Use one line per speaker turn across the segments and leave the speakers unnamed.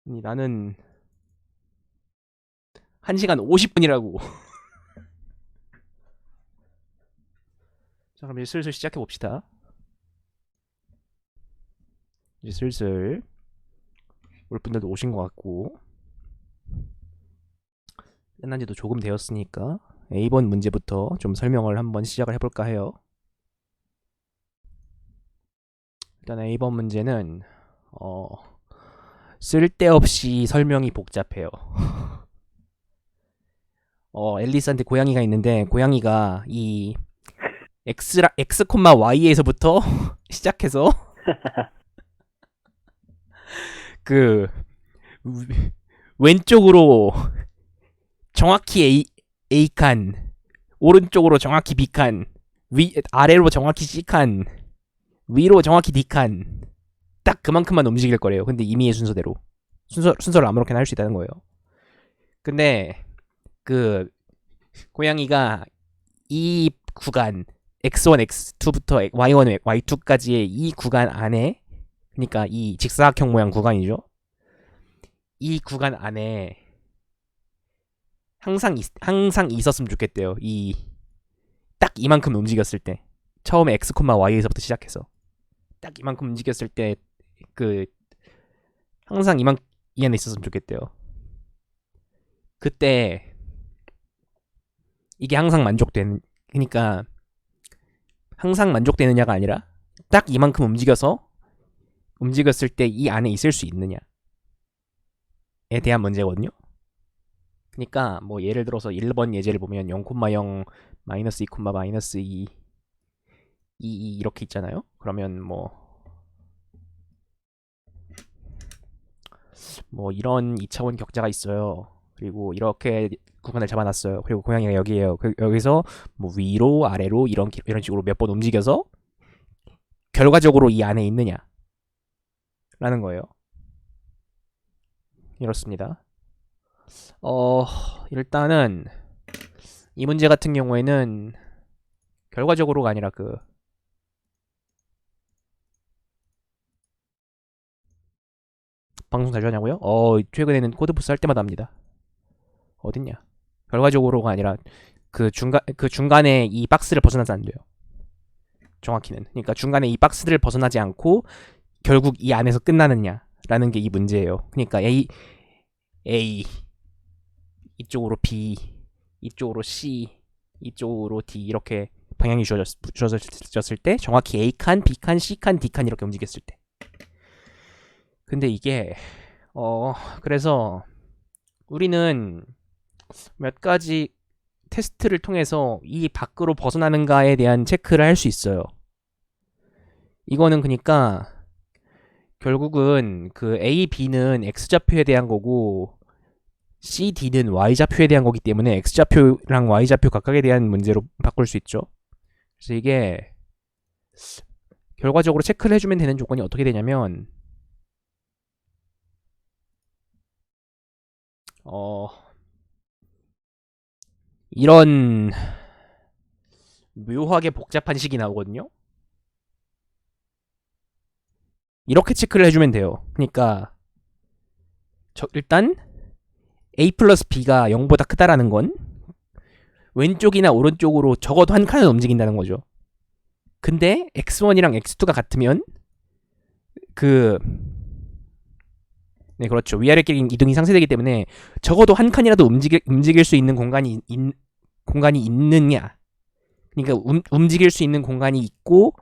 아니, 나는 1시간 50분이라고. 자, 그럼 이제 슬슬 시작해 봅시다. 이제 슬슬 올 분들도 오신 것 같고 끝난 지도 조금 되었으니까 A번 문제부터 좀 설명을 한번 시작을 해볼까 해요. 일단 A번 문제는 쓸데없이 설명이 복잡해요. 앨리스한테 고양이가 있는데 고양이가 이 x, y에서부터 시작해서 그 왼쪽으로 정확히 A칸, 오른쪽으로 정확히 B칸, 아래로 정확히 C칸, 위로 정확히 D칸, 딱 그만큼만 움직일 거래요. 근데 임의의 순서대로 순서를 아무렇게나 할 수 있다는 거예요. 근데 그 고양이가 이 구간 x1, x2부터 y1, y2까지의 이 구간 안에, 그러니까 이 직사각형 모양 구간이죠. 이 구간 안에 항상 있었으면 좋겠대요. 딱 이만큼 움직였을 때, 처음에 x, y에서부터 시작해서 딱 이만큼 움직였을 때 항상 이 안에 있었으면 좋겠대요. 그때 이게 항상 그러니까 항상 만족되느냐가 아니라 딱 이만큼 움직였을 때 이 안에 있을 수 있느냐에 대한 문제거든요. 그러니까 뭐 예를 들어서 1번 예제를 보면 0,0 마이너스 2, 마이너스 2 이렇게 있잖아요. 그러면 뭐 이런 2차원 격자가 있어요. 그리고 이렇게 구간을 잡아놨어요. 그리고 고양이가 여기에요. 여기서 뭐 위로 아래로 이런 식으로 몇 번 움직여서 결과적으로 이 안에 있느냐 라는 거예요. 이렇습니다. 일단은 이 문제 같은 경우에는 결과적으로가 아니라 방송 잘 하냐고요? 최근에는 코드부스 할 때마다 합니다. 어딨냐? 결과적으로가 아니라 그 중간에 이 박스를 벗어나지 안 돼요. 정확히는. 그러니까 중간에 이 박스를 벗어나지 않고 결국 이 안에서 끝나느냐라는 게 이 문제예요. 그러니까 A 이쪽으로 B, 이쪽으로 C, 이쪽으로 D 이렇게 방향이 주어졌을 때 정확히 A칸, B칸, C칸, D칸 이렇게 움직였을 때. 근데 이게 그래서 우리는 몇 가지 테스트를 통해서 이 밖으로 벗어나는가에 대한 체크를 할 수 있어요. 이거는 그러니까 결국은 그 A, B는 X좌표에 대한 거고 C, D는 Y좌표에 대한 거기 때문에 X좌표랑 Y좌표 각각에 대한 문제로 바꿀 수 있죠. 그래서 이게 결과적으로 체크를 해주면 되는 조건이 어떻게 되냐면 이런 묘하게 복잡한 식이 나오거든요. 이렇게 체크를 해주면 돼요. 그러니까 일단 A 플러스 B가 0보다 크다라는 건 왼쪽이나 오른쪽으로 적어도 한 칸은 움직인다는 거죠. 근데 x1이랑 x2가 같으면 네, 그렇죠. 위아래끼리 이동이 상쇄되기 때문에 적어도 한 칸이라도 움직일 수 있는 공간이 있느냐. 그러니까 움직일 수 있는 공간이 있고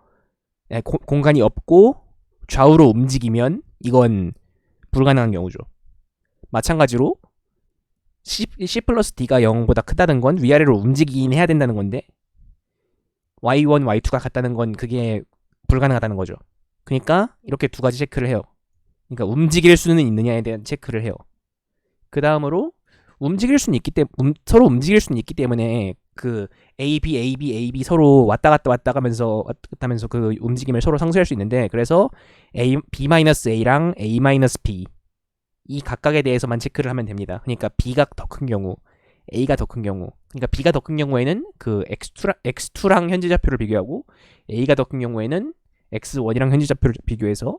공간이 없고 좌우로 움직이면 이건 불가능한 경우죠. 마찬가지로 C 플러스 D가 0보다 크다는 건 위아래로 움직이긴 해야 된다는 건데 Y1, Y2가 같다는 건 그게 불가능하다는 거죠. 그러니까 이렇게 두 가지 체크를 해요. 그러니까 움직일 수는 있느냐에 대한 체크를 해요. 그 다음으로 서로 움직일 수는 있기 때문에 그 A, B, A, B, A, B 서로 왔다 가면서 그 움직임을 서로 상쇄할 수 있는데 그래서 B-A랑 A-B 이 각각에 대해서만 체크를 하면 됩니다. 그러니까 B가 더 큰 경우, A가 더 큰 경우, 그러니까 B가 더 큰 경우에는 그 X2랑 현재좌표를 비교하고 A가 더 큰 경우에는 X1이랑 현재좌표를 비교해서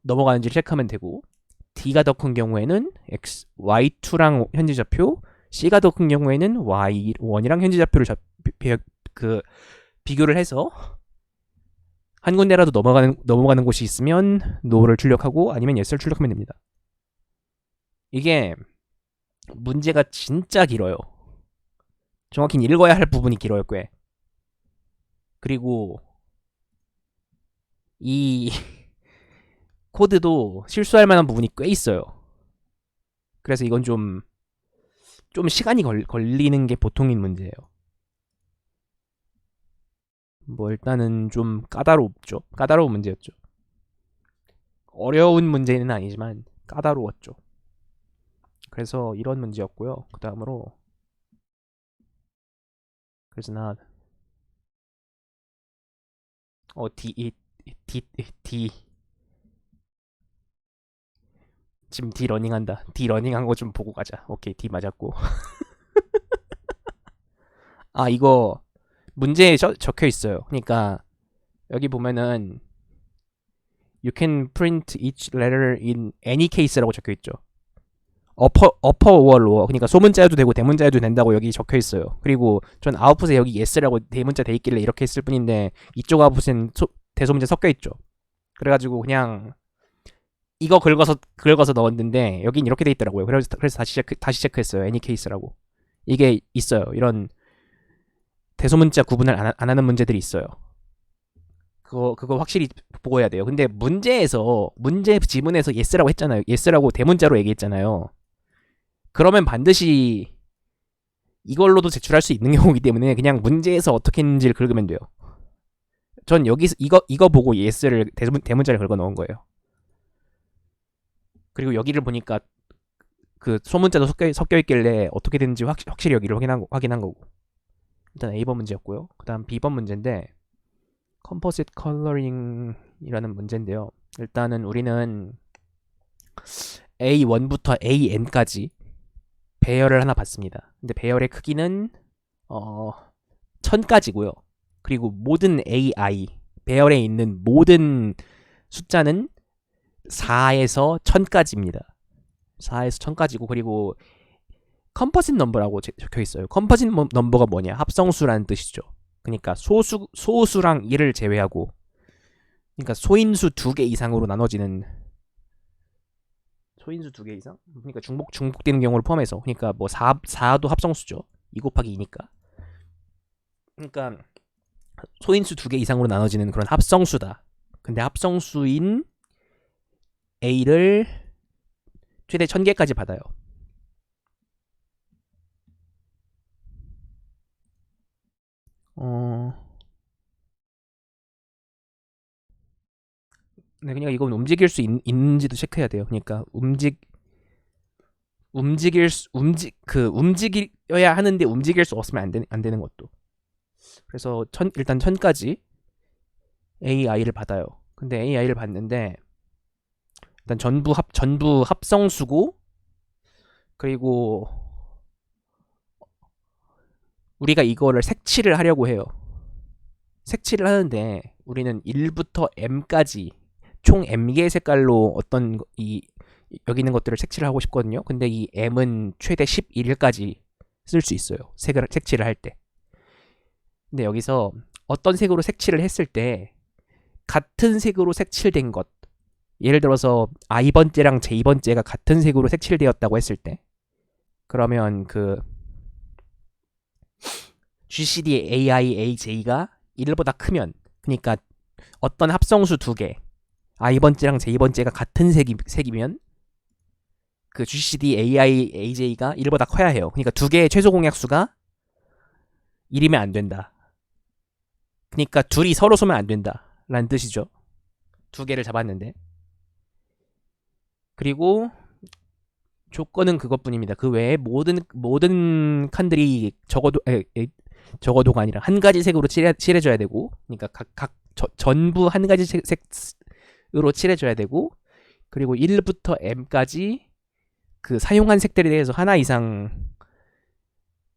넘어가는지를 체크하면 되고 D가 더 큰 경우에는 Y2랑 현지좌표, C가 더 큰 경우에는 Y1이랑 현지좌표를 비교를 해서 한 군데라도 넘어가는 곳이 있으면 NO를 출력하고 아니면 YES를 출력하면 됩니다. 이게 문제가 진짜 길어요. 정확히 읽어야 할 부분이 길어요, 꽤. 그리고 이 코드도 실수할 만한 부분이 꽤 있어요. 그래서 이건 좀 시간이 걸리는 게 보통인 문제예요. 뭐 일단은 좀 까다로운 문제였죠. 어려운 문제는 아니지만 까다로웠죠. 그래서 이런 문제였고요. 그 다음으로 그래서 나 D 지금 D 러닝한다. D 러닝한 거 좀 보고 가자. 오케이, D 맞았고. 아, 이거 문제에 적혀 있어요. 그러니까 여기 보면은 You can print each letter in any case라고 적혀 있죠. upper or lower. 그러니까 소문자여도 되고 대문자여도 된다고 여기 적혀 있어요. 그리고 전 아웃풋에 여기 yes라고 대문자 돼 있길래 이렇게 했을 뿐인데 이쪽 아웃풋엔 대소문자 섞여 있죠. 그래가지고 그냥 이거 긁어서 넣었는데 여긴 이렇게 돼 있더라고요. 그래서 다시 체크했어요. any case라고. 이게 있어요. 이런 대소문자 구분을 안 하는 문제들이 있어요. 그거 확실히 보고 해야 돼요. 근데 문제 지문에서 yes라고 했잖아요. yes라고 대문자로 얘기했잖아요. 그러면 반드시 이걸로도 제출할 수 있는 경우이기 때문에 그냥 문제에서 어떻게 했는지를 긁으면 돼요. 전 여기서 이거 보고 yes를 대문자를 긁어 넣은 거예요. 그리고 여기를 보니까 그 소문자도 섞여 있길래 어떻게 되는지 확실히 여기를 확인한 거고. 일단 A번 문제였고요. 그 다음 B번 문제인데 컴포짓 컬러링이라는 문제인데요. 일단은 우리는 A1부터 AN까지 배열을 하나 봤습니다. 근데 배열의 크기는 1000까지고요. 그리고 모든 AI 배열에 있는 모든 숫자는 4에서 1000까지입니다. 4에서 1000까지고 그리고 컴포짓 넘버라고 적혀 있어요. 컴포짓 넘버가 뭐냐? 합성수라는 뜻이죠. 그러니까 소수랑 1을 제외하고 그러니까 소인수 2개 이상으로 나눠지는 소인수 2개 이상? 그러니까 중복되는 경우를 포함해서 그러니까 뭐 4도 합성수죠. 2 곱하기 2니까. 그러니까 소인수 2개 이상으로 나눠지는 그런 합성수다. 근데 합성수인 A를 최대 1000개까지 받아요. 네, 그냥 이건 움직일 수 있는지도 체크해야 돼요. 그러니까 움직여야 하는데 움직일 수 없으면 안 되는 것도. 그래서 일단 1000까지 AI를 받아요. 근데 AI를 받는데 일단 전부 합성수고 그리고 우리가 이거를 색칠을 하려고 해요. 색칠을 하는데 우리는 1부터 M까지 총 M개의 색깔로 여기 있는 것들을 색칠을 하고 싶거든요. 근데 이 M은 최대 11까지 쓸 수 있어요. 색칠을 할 때. 근데 여기서 어떤 색으로 색칠을 했을 때 같은 색으로 색칠된 것, 예를 들어서 I번째랑 J번째가 같은 색으로 색칠되었다고 했을 때 그러면 그 GCD AI AJ가 1보다 크면 그러니까 어떤 합성수 2개 I번째랑 J번째가 같은 색이면 그 GCD AI AJ가 1보다 커야 해요. 그러니까 2개의 최소 공약수가 1이면 안 된다. 그러니까 둘이 서로 쏘면 안 된다 라는 뜻이죠. 2개를 잡았는데. 그리고 조건은 그것뿐입니다. 그 외에 모든 칸들이 적어도가 아니라 한 가지 색으로 칠해줘야 되고, 그러니까 전부 한 가지 색으로 칠해줘야 되고, 그리고 1부터 M까지 그 사용한 색들에 대해서 하나 이상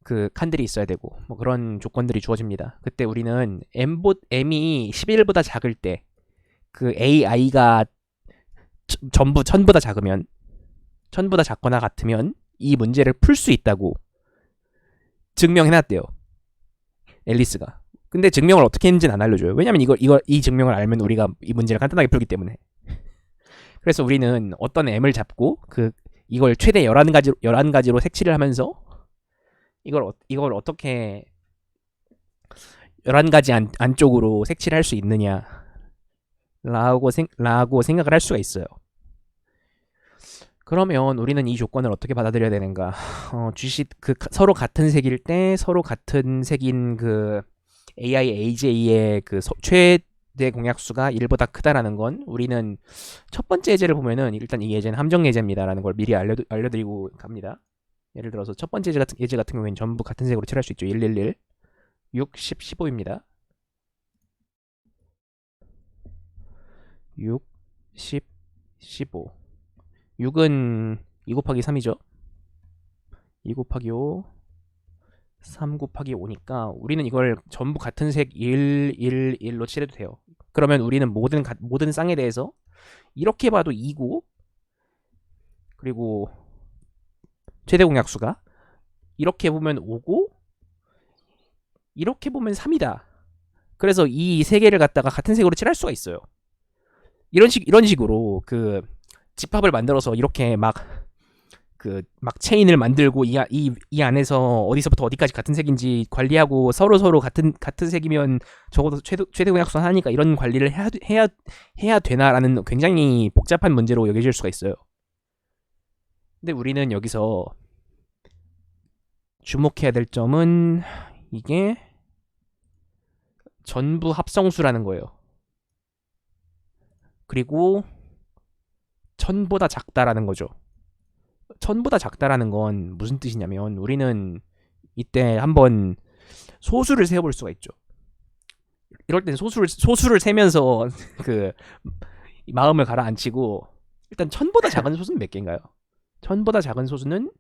그 칸들이 있어야 되고, 뭐 그런 조건들이 주어집니다. 그때 우리는 M이 11보다 작을 때, 그 AI가 전부 1000보다 작으면, 천보다 작거나 같으면 이 문제를 풀 수 있다고 증명해놨대요. 앨리스가. 근데 증명을 어떻게 했는지는 안 알려줘요. 왜냐면 이 증명을 알면 우리가 이 문제를 간단하게 풀기 때문에. 그래서 우리는 어떤 m을 잡고 이걸 최대 11가지로 색칠을 하면서 이걸 어떻게 11가지 안쪽으로 색칠할 수 있느냐 라고 생각을 할 수가 있어요. 그러면 우리는 이 조건을 어떻게 받아들여야 되는가? 서로 같은 색일 때 서로 같은 색인 AI, AJ의 최대 공약수가 1보다 크다라는 건 우리는 첫 번째 예제를 보면은 일단 이 예제는 함정 예제입니다라는 걸 미리 알려드리고 갑니다. 예를 들어서 첫 번째 예제 같은 경우에는 전부 같은 색으로 칠할 수 있죠. 111, 6, 10, 15입니다. 6, 10, 15. 6은 2 곱하기 3이죠. 2 곱하기 5, 3 곱하기 5니까 우리는 이걸 전부 같은 색 1, 1, 1로 칠해도 돼요. 그러면 우리는 모든 쌍에 대해서 이렇게 봐도 2고 그리고 최대 공약수가 이렇게 보면 5고 이렇게 보면 3이다. 그래서 이 세 개를 갖다가 같은 색으로 칠할 수가 있어요. 이런 식으로 집합을 만들어서 이렇게 막 체인을 만들고 이 안에서 어디서부터 어디까지 같은 색인지 관리하고 서로 같은 색이면 적어도 최대 공약수 하니까 이런 관리를 해야 되나라는 굉장히 복잡한 문제로 여겨질 수가 있어요. 근데 우리는 여기서 주목해야 될 점은 이게 전부 합성수라는 거예요. 그리고 1000보다 작다라는 거죠. 1000보다 작다라는 건 무슨 뜻이냐면 우리는 이때 한번 소수를 세어볼 수가 있죠. 이럴 땐 소수를 세면서 마음을 가라앉히고 일단 1000보다 작은 소수는 몇 개인가요? 1000보다 작은 소수는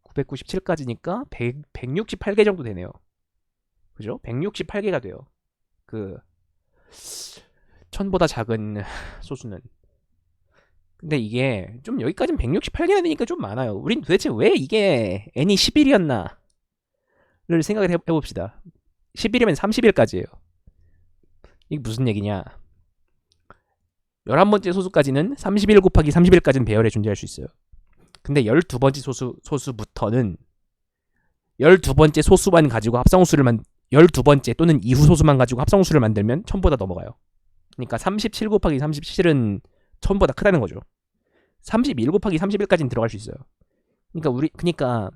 997까지니까 168개 정도 되네요. 그죠? 168개가 돼요. 1000보다 작은 소수는. 근데 이게 좀 여기까지는 168개나 되니까 좀 많아요. 우린 도대체 왜 이게 n이 11이었나 를 생각을 해봅시다. 11이면 30일까지예요. 이게 무슨 얘기냐? 11번째 소수까지는 31 곱하기 30일까지는 배열에 존재할 수 있어요. 근데 12번째 소수부터는 12번째 소수만 가지고 합성수를 12번째 또는 이후 소수만 가지고 합성수를 만들면 1000보다 넘어가요. 그러니까 37 곱하기 37은 1000보다 크다는 거죠. 31 곱하기 31까지는 들어갈 수 있어요. 그러니까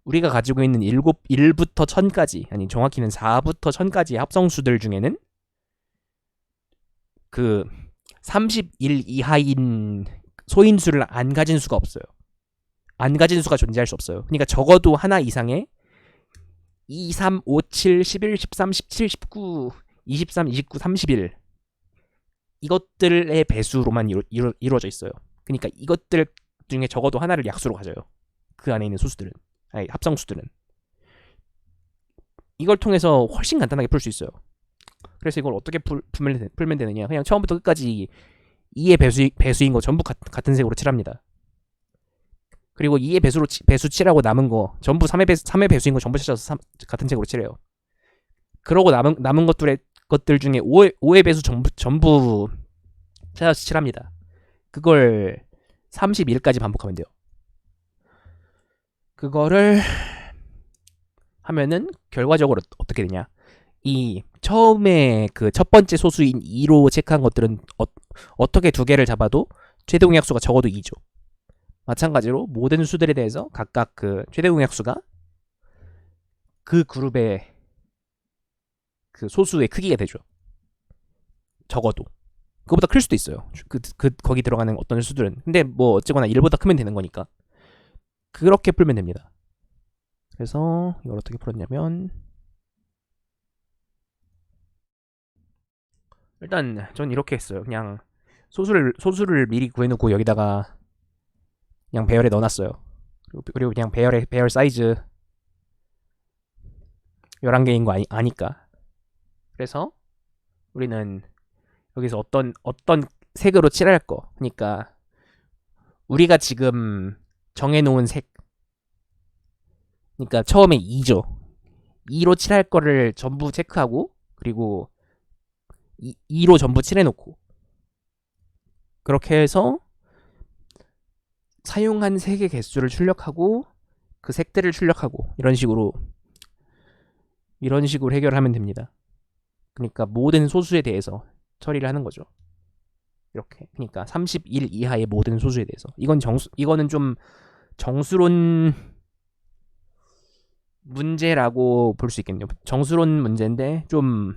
우리가 가지고 있는 1부터 1000까지, 아니 정확히는 4부터 1000까지의 합성수들 중에는 31 이하인 소인수를 안 가진 수가 없어요. 안 가진 수가 존재할 수 없어요. 그러니까 적어도 하나 이상의 2, 3, 5, 7, 11, 13, 17, 19, 23, 29, 31 이것들의 배수로만 이루어져 있어요. 그러니까 이것들 중에 적어도 하나를 약수로 가져요. 그 안에 있는 소수들은, 아니 합성수들은. 이걸 통해서 훨씬 간단하게 풀 수 있어요. 그래서 이걸 어떻게 풀면 되느냐? 그냥 처음부터 끝까지 2의 배수인 거 전부 같은 색으로 칠합니다. 그리고 2의 배수 칠하고 남은 거 전부 3의 배수인 거 전부 찾아서 같은 색으로 칠해요. 그러고 남은 것들 중에 5의 배수 전부 찾아서 칠합니다. 그걸 31까지 반복하면 돼요. 그거를 하면은 결과적으로 어떻게 되냐? 이 처음에 첫 번째 소수인 2로 체크한 것들은 어떻게 두 개를 잡아도 최대 공약수가 적어도 2죠. 마찬가지로 모든 수들에 대해서 각각 최대 공약수가 그 그룹의 소수의 크기가 되죠. 적어도. 그거보다 클 수도 있어요. 거기 들어가는 어떤 수들은. 근데 뭐 어쨌거나 1보다 크면 되는 거니까. 그렇게 풀면 됩니다. 그래서 이걸 어떻게 풀었냐면 일단 전 이렇게 했어요. 그냥 소수를 미리 구해놓고 여기다가 그냥 배열에 넣어놨어요. 그리고 그냥 배열 사이즈 11개인 거 아니까. 그래서 우리는 여기서 어떤 색으로 칠할 거. 그러니까 우리가 지금 정해놓은 색. 그러니까 처음에 2죠. 2로 칠할 거를 전부 체크하고 그리고 2로 전부 칠해놓고 그렇게 해서 사용한 색의 개수를 출력하고 그 색들을 출력하고 이런 식으로 해결하면 됩니다. 그러니까 모든 소수에 대해서 처리를 하는 거죠. 이렇게. 그러니까 31 이하의 모든 소수에 대해서. 이거는 좀 정수론 문제라고 볼 수 있겠네요. 정수론 문제인데 좀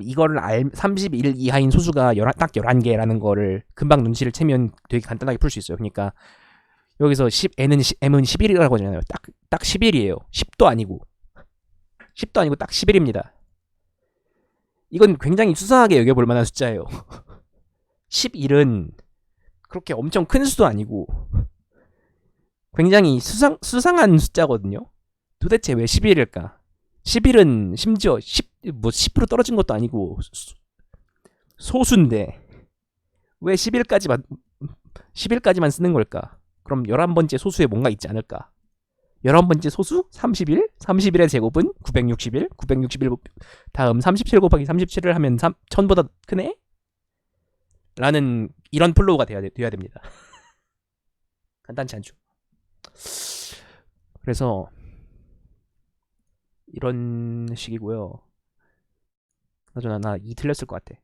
이거를 31 이하인 소수가 딱 11개라는 거를 금방 눈치를 채면 되게 간단하게 풀 수 있어요. 그러니까 여기서 M은 11이라고 하잖아요. 딱 11이에요. 10도 아니고 딱 11입니다. 이건 굉장히 수상하게 여겨볼 만한 숫자예요. 11은 그렇게 엄청 큰 수도 아니고 굉장히 수상한 숫자거든요. 도대체 왜 11일까? 11은 심지어 10% 떨어진 것도 아니고 소수인데 왜 10일까지만 쓰는 걸까? 그럼 11번째 소수에 뭔가 있지 않을까? 11번째 소수 31, 31의 제곱은 961, 961 다음 37 곱하기 37을 하면 1000보다 크네? 라는 이런 플로우가 돼야 됩니다. 간단치 않죠. 그래서 이런 식이고요. 나 2 틀렸을 것 같아.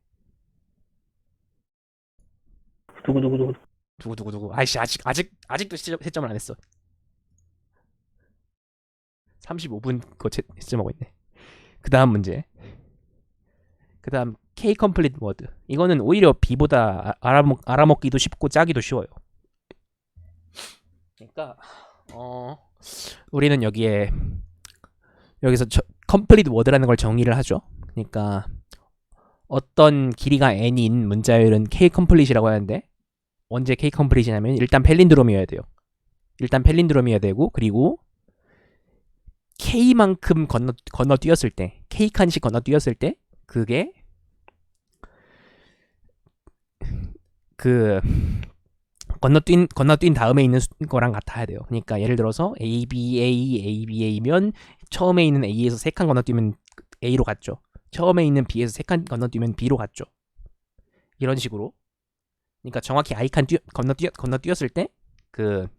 두구두구. 아이씨 아직도 채점을 안 했어. 35분 그거 채점하고 있네. 그 다음 문제. 그 다음 K 컴플리트 워드. 이거는 오히려 B보다 알아먹기도 쉽고 짜기도 쉬워요. 그러니까 우리는 여기서 컴플리트 워드라는 걸 정의를 하죠. 그러니까 어떤 길이가 n인 문자열은 K 컴플릿이라고 하는데 언제 K 컴플릿이냐면 일단 펠린드롬이어야 돼요. 되고 그리고 K만큼 건너뛰었을 때 K칸씩 건너뛰었을 때 그게 그 건너뛴 다음에 있는 거랑 같아야 돼요. 그러니까 예를 들어서 ABA면 처음에 있는 A에서 3칸 건너뛰면 A로 갔죠. 처음에 있는 B에서 3칸 건너뛰면 B로 갔죠. 이런 식으로. 그러니까 정확히 I칸 건너뛰었을 때 그러니까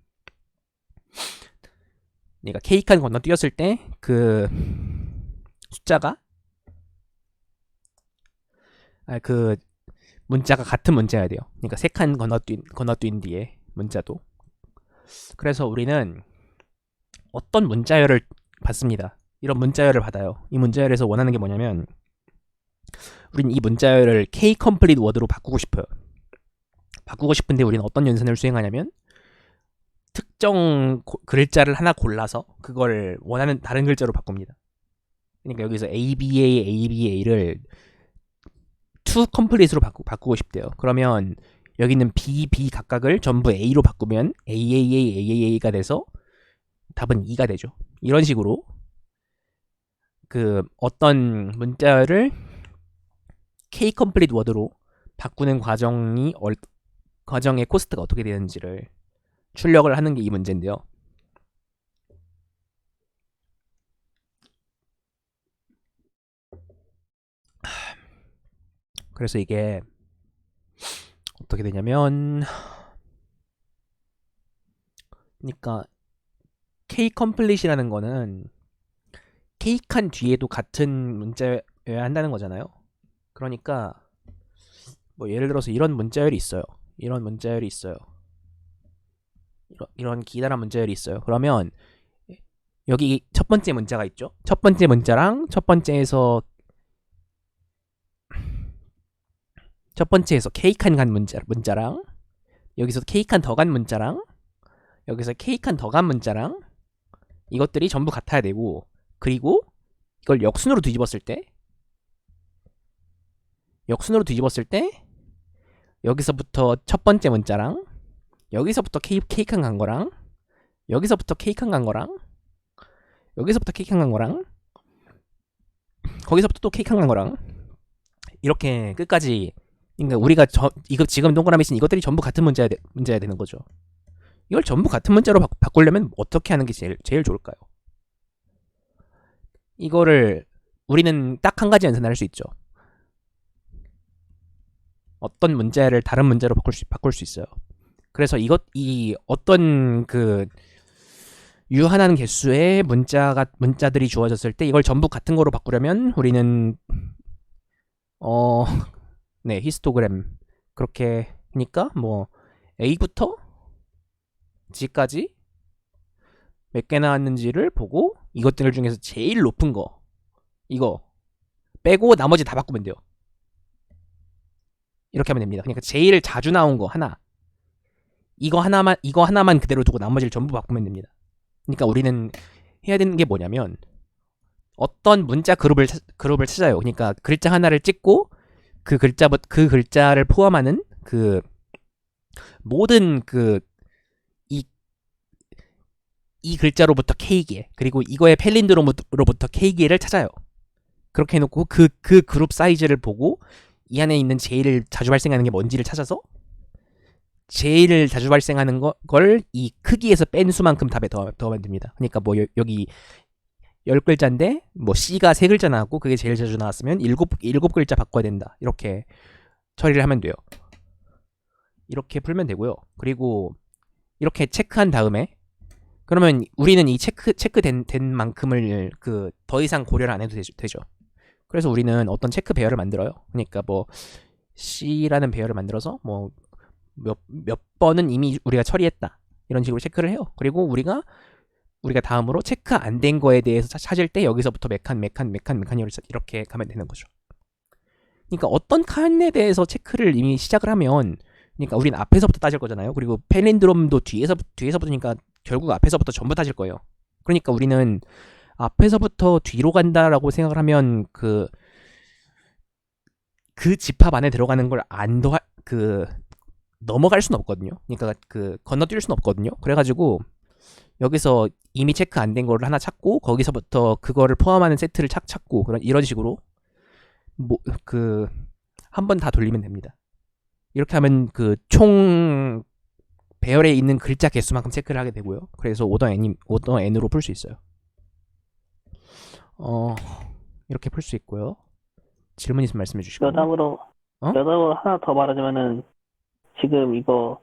K칸 건너뛰었을 때 그 숫자가 그 문자가 같은 문자여야 돼요. 그러니까 3칸 건너뛴 뒤에 문자도. 그래서 우리는 어떤 문자열을 받습니다. 이런 문자열을 받아요. 이 문자열에서 원하는 게 뭐냐면 우리는 이 문자열을 K 컴플리트 워드로 바꾸고 싶어요. 바꾸고 싶은데 우리는 어떤 연산을 수행하냐면 특정 글자를 하나 골라서 그걸 원하는 다른 글자로 바꿉니다. 그러니까 여기서 ABA를 to complete로 바꾸고 싶대요. 그러면 여기 있는 B 각각을 전부 A로 바꾸면 AAA가 돼서 답은 2가 되죠. 이런 식으로 그 어떤 문자를 K 컴플리트 워드로 바꾸는 과정의 코스트가 어떻게 되는지를 출력을 하는 게 이 문제인데요. 그래서 이게 어떻게 되냐면 그러니까 K 컴플릿이라는 거는 K칸 뒤에도 같은 문자여야 한다는 거잖아요. 그러니까 뭐 예를 들어서 이런 문자열이 있어요. 이런 기다란 문자열이 있어요. 그러면 여기 첫 번째 문자가 있죠. 첫 번째 문자랑 첫 번째에서 K칸 간 문자랑 여기서 K칸 더 간 문자랑 여기서 K칸 더 간 문자랑 이것들이 전부 같아야 되고 그리고 이걸 역순으로 뒤집었을 때 여기서부터 첫 번째 문자랑 여기서부터 K칸 간 거랑 여기서부터 K칸 간 거랑 여기서부터 K칸 간 거랑 거기서부터 또 K칸 간 거랑 이렇게 끝까지 그러니까 우리가 이거 지금 동그라미 친 이것들이 전부 같은 문제야 되는 거죠. 이걸 전부 같은 문자로 바꾸려면 어떻게 하는 게 제일 좋을까요? 이거를 우리는 딱 한 가지 연산을 할 수 있죠. 어떤 문자를 다른 문자로 바꿀 수 있어요. 그래서 이 어떤 그 유한한 개수의 문자들이 주어졌을 때 이걸 전부 같은 거로 바꾸려면 우리는 네, 히스토그램 그렇게 하니까 뭐 A부터 G까지 몇 개 나왔는지를 보고 이것들 중에서 제일 높은 거 이거 빼고 나머지 다 바꾸면 돼요. 이렇게 하면 됩니다. 그러니까 제일 자주 나온 거 하나 이거 하나만 그대로 두고 나머지를 전부 바꾸면 됩니다. 그러니까 우리는 해야 되는 게 뭐냐면 어떤 문자 그룹을 찾아요. 그러니까 글자 하나를 찍고 그 글자를 포함하는 그 모든 이 글자로부터 K개 그리고 이거의 펠린드롬으로부터 K개를 찾아요. 그렇게 해놓고 그 그룹 사이즈를 보고 이 안에 있는 제일 자주 발생하는 게 뭔지를 찾아서 제일 자주 발생하는 걸 이 크기에서 뺀 수만큼 답에 더하면 됩니다. 그러니까 뭐 여기 10글자인데 뭐 C가 3글자 나왔고 그게 제일 자주 나왔으면 7글자 바꿔야 된다. 이렇게 처리를 하면 돼요. 이렇게 풀면 되고요. 그리고 이렇게 체크한 다음에 그러면 우리는 이 체크된 만큼을 더 이상 고려를 안 해도 되죠. 그래서 우리는 어떤 체크 배열을 만들어요. 그러니까 뭐 C라는 배열을 만들어서 뭐 몇 번은 이미 우리가 처리했다. 이런 식으로 체크를 해요. 그리고 우리가 다음으로 체크 안 된 거에 대해서 찾을 때 여기서부터 몇 칸 이렇게 가면 되는 거죠. 그러니까 어떤 칸에 대해서 체크를 이미 시작을 하면 그러니까 우리는 앞에서부터 따질 거잖아요. 그리고 펠린드롬도 뒤에서부터니까 결국 앞에서부터 전부 따질 거예요. 그러니까 우리는 앞에서부터 뒤로 간다라고 생각을 하면 그 집합 안에 들어가는 걸 넘어갈 수는 없거든요. 그러니까 건너뛸 수는 없거든요. 그래가지고 여기서 이미 체크 안 된 거를 하나 찾고 거기서부터 그거를 포함하는 세트를 찾고 이런 식으로 한 번 다 돌리면 됩니다. 이렇게 하면 총 배열에 있는 글자 개수만큼 체크를 하게 되고요. 그래서 오더 n으로 풀 수 있어요. 이렇게 풀 수 있고요. 질문 있으면 말씀해 주시고.
여담으로 하나 더 말하자면은 지금 이거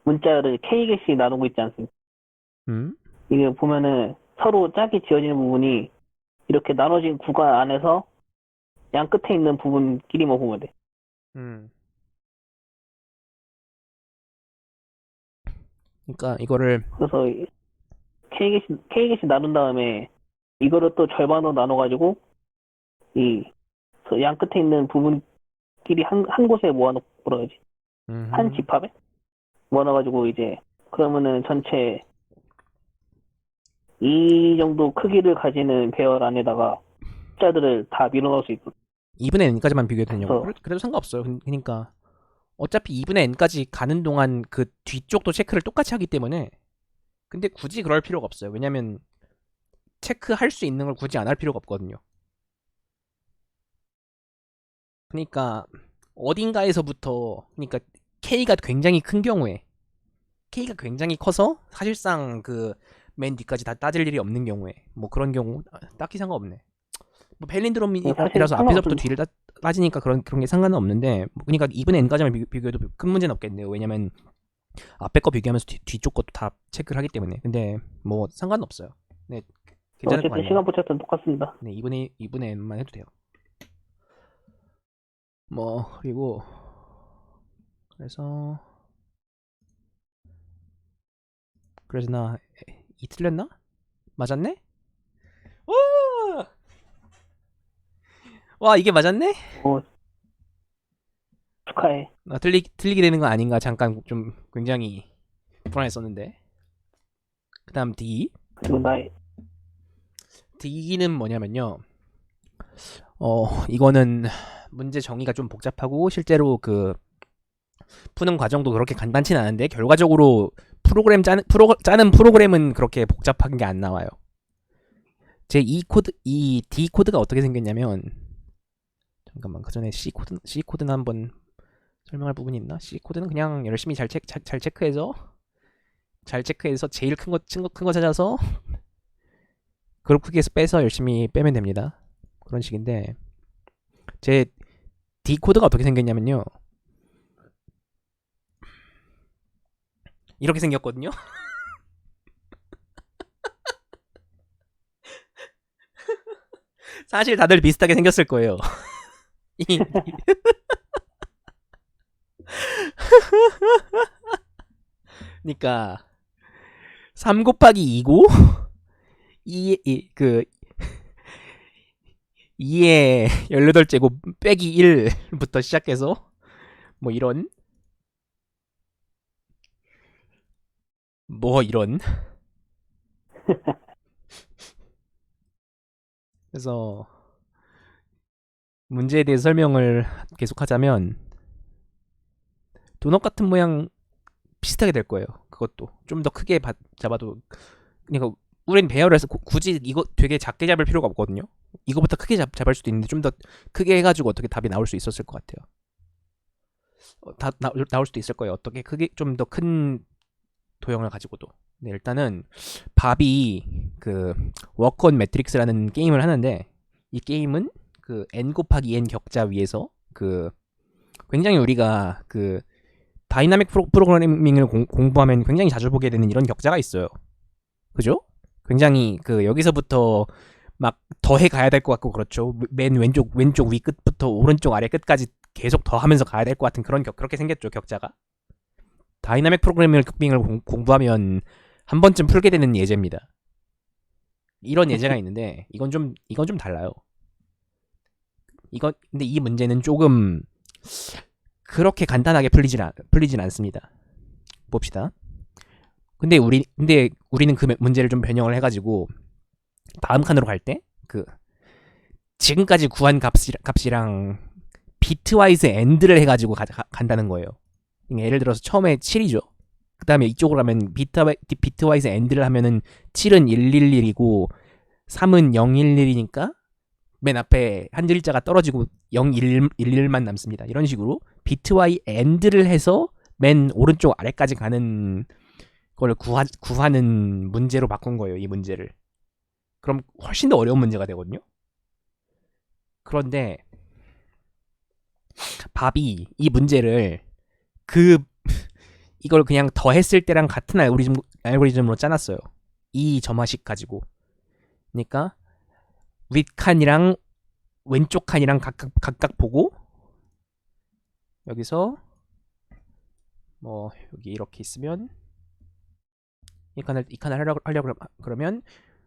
문자를 K개씩 나누고 있지 않습니까? 이게 보면은 서로 짝이 지어지는 부분이 이렇게 나눠진 구간 안에서 양 끝에 있는 부분끼리만 보면 돼.
그러니까 이거를
그래서 K개씩 나눈 다음에 이거를 또 절반으로 나눠가지고 이 양 끝에 있는 부분끼리 한 곳에 모아놓고 그러지. 한 집합에 모아놔가지고 이제 그러면은 전체 이 정도 크기를 가지는 배열 안에다가 숫자들을 다 밀어넣을 수 있고
2분의 n까지만 비교해도 되냐고. 그래도 상관없어요. 그러니까 어차피 2분의 n까지 가는 동안 그 뒤쪽도 체크를 똑같이 하기 때문에 근데 굳이 그럴 필요가 없어요. 왜냐면 체크할 수 있는 걸 굳이 안 할 필요가 없거든요. 그러니까 어딘가에서부터 그러니까 K가 굉장히 큰 경우에 K가 굉장히 커서 사실상 맨 뒤까지 다 따질 일이 없는 경우에 뭐 그런 경우 딱히 상관없네. 뭐 펠린드롬이라서 앞에서부터 뒤를 따지니까 그런 게 상관은 없는데 그러니까 2분의 n까지만 비교해도 큰 문제는 없겠네요. 왜냐면 앞에 거 비교하면서 뒤쪽 것도 다 체크를 하기 때문에. 근데 뭐 상관은 없어요. 네, 괜찮을 것 같네요.
시간 보차는 똑같습니다.
네, 2분의 n만 해도 돼요. 뭐 그리고 그래서 나 이 틀렸나? 맞았네? 와 이게 맞았네?
축하해.
틀리게 되는 거 아닌가 잠깐 좀 굉장히 불안했었는데. 그 다음 D.
그리고
D는 뭐냐면요. 이거는 문제 정의가 좀 복잡하고 실제로 푸는 과정도 그렇게 간단치는 않은데 결과적으로 짜는 프로그램은 그렇게 복잡한 게 안 나와요. 이 D 코드가 어떻게 생겼냐면 잠깐만 그 전에 C 코드는 한번 설명할 부분이 있나? C 코드는 그냥 열심히 잘 체크해서 제일 큰 거 찾아서 그룹 크기에서 빼서 열심히 빼면 됩니다. 그런 식인데 제 D 코드가 어떻게 생겼냐면요. 이렇게 생겼거든요. 사실 다들 비슷하게 생겼을 거예요. 그러니까 3 곱하기 2고 2의 18제곱 빼기 1부터 시작해서 뭐 이런 그래서 문제에 대해 설명을 계속하자면 도넛 같은 모양 비슷하게 될 거예요. 그것도 좀 더 크게 잡아도 그러니까 우린 배열을 해서 굳이 이거 되게 작게 잡을 필요가 없거든요. 이거보다 크게 잡을 수도 있는데 좀 더 크게 해가지고 어떻게 답이 나올 수 있었을 것 같아요. 다 나올 수도 있을 거예요. 어떻게 크게 좀 더 큰 도형을 가지고도. 네, 일단은 밥이 그 워크온 매트릭스라는 게임을 하는데 이 게임은 그 n 곱하기 n 격자 위에서 그 굉장히 우리가 그 다이나믹 프로그래밍을 공부하면 굉장히 자주 보게 되는 이런 격자가 있어요. 그죠? 굉장히 그 여기서부터 막 더해 가야 될 것 같고 그렇죠. 맨 왼쪽 위 끝부터 오른쪽 아래 끝까지 계속 더하면서 가야 될 것 같은 그렇게 생겼죠 격자가. 다이나믹 프로그래밍을 공부하면 한 번쯤 풀게 되는 예제입니다. 이런 예제가 있는데 이건 좀 달라요. 근데 이 문제는 조금 그렇게 간단하게 풀리진 않습니다. 봅시다. 근데 우리는 그 문제를 좀 변형을 해가지고 다음 칸으로 갈 때 그 지금까지 구한 값이랑 비트와이즈 엔드를 해가지고 간다는 거예요. 예를 들어서 처음에 7이죠. 그 다음에 이쪽으로 가면 비트와이즈 엔드를 하면은 7은 111이고 3은 011이니까 맨 앞에 한 글자가 떨어지고 011만 남습니다. 이런 식으로 비트와이 엔드를 해서 맨 오른쪽 아래까지 가는 걸 구하는 문제로 바꾼 거예요. 이 문제를. 그럼 훨씬 더 어려운 문제가 되거든요. 그런데 밥이 이 문제를 이걸 그냥 더했을 때랑 같은 알고리즘으로 짜놨어요. 이 점화식 가지고. 그러니까 윗칸이랑 왼쪽 칸이랑 각각 보고 여기서 뭐 여기 이렇게 있으면 이 칸을 하려고 그러면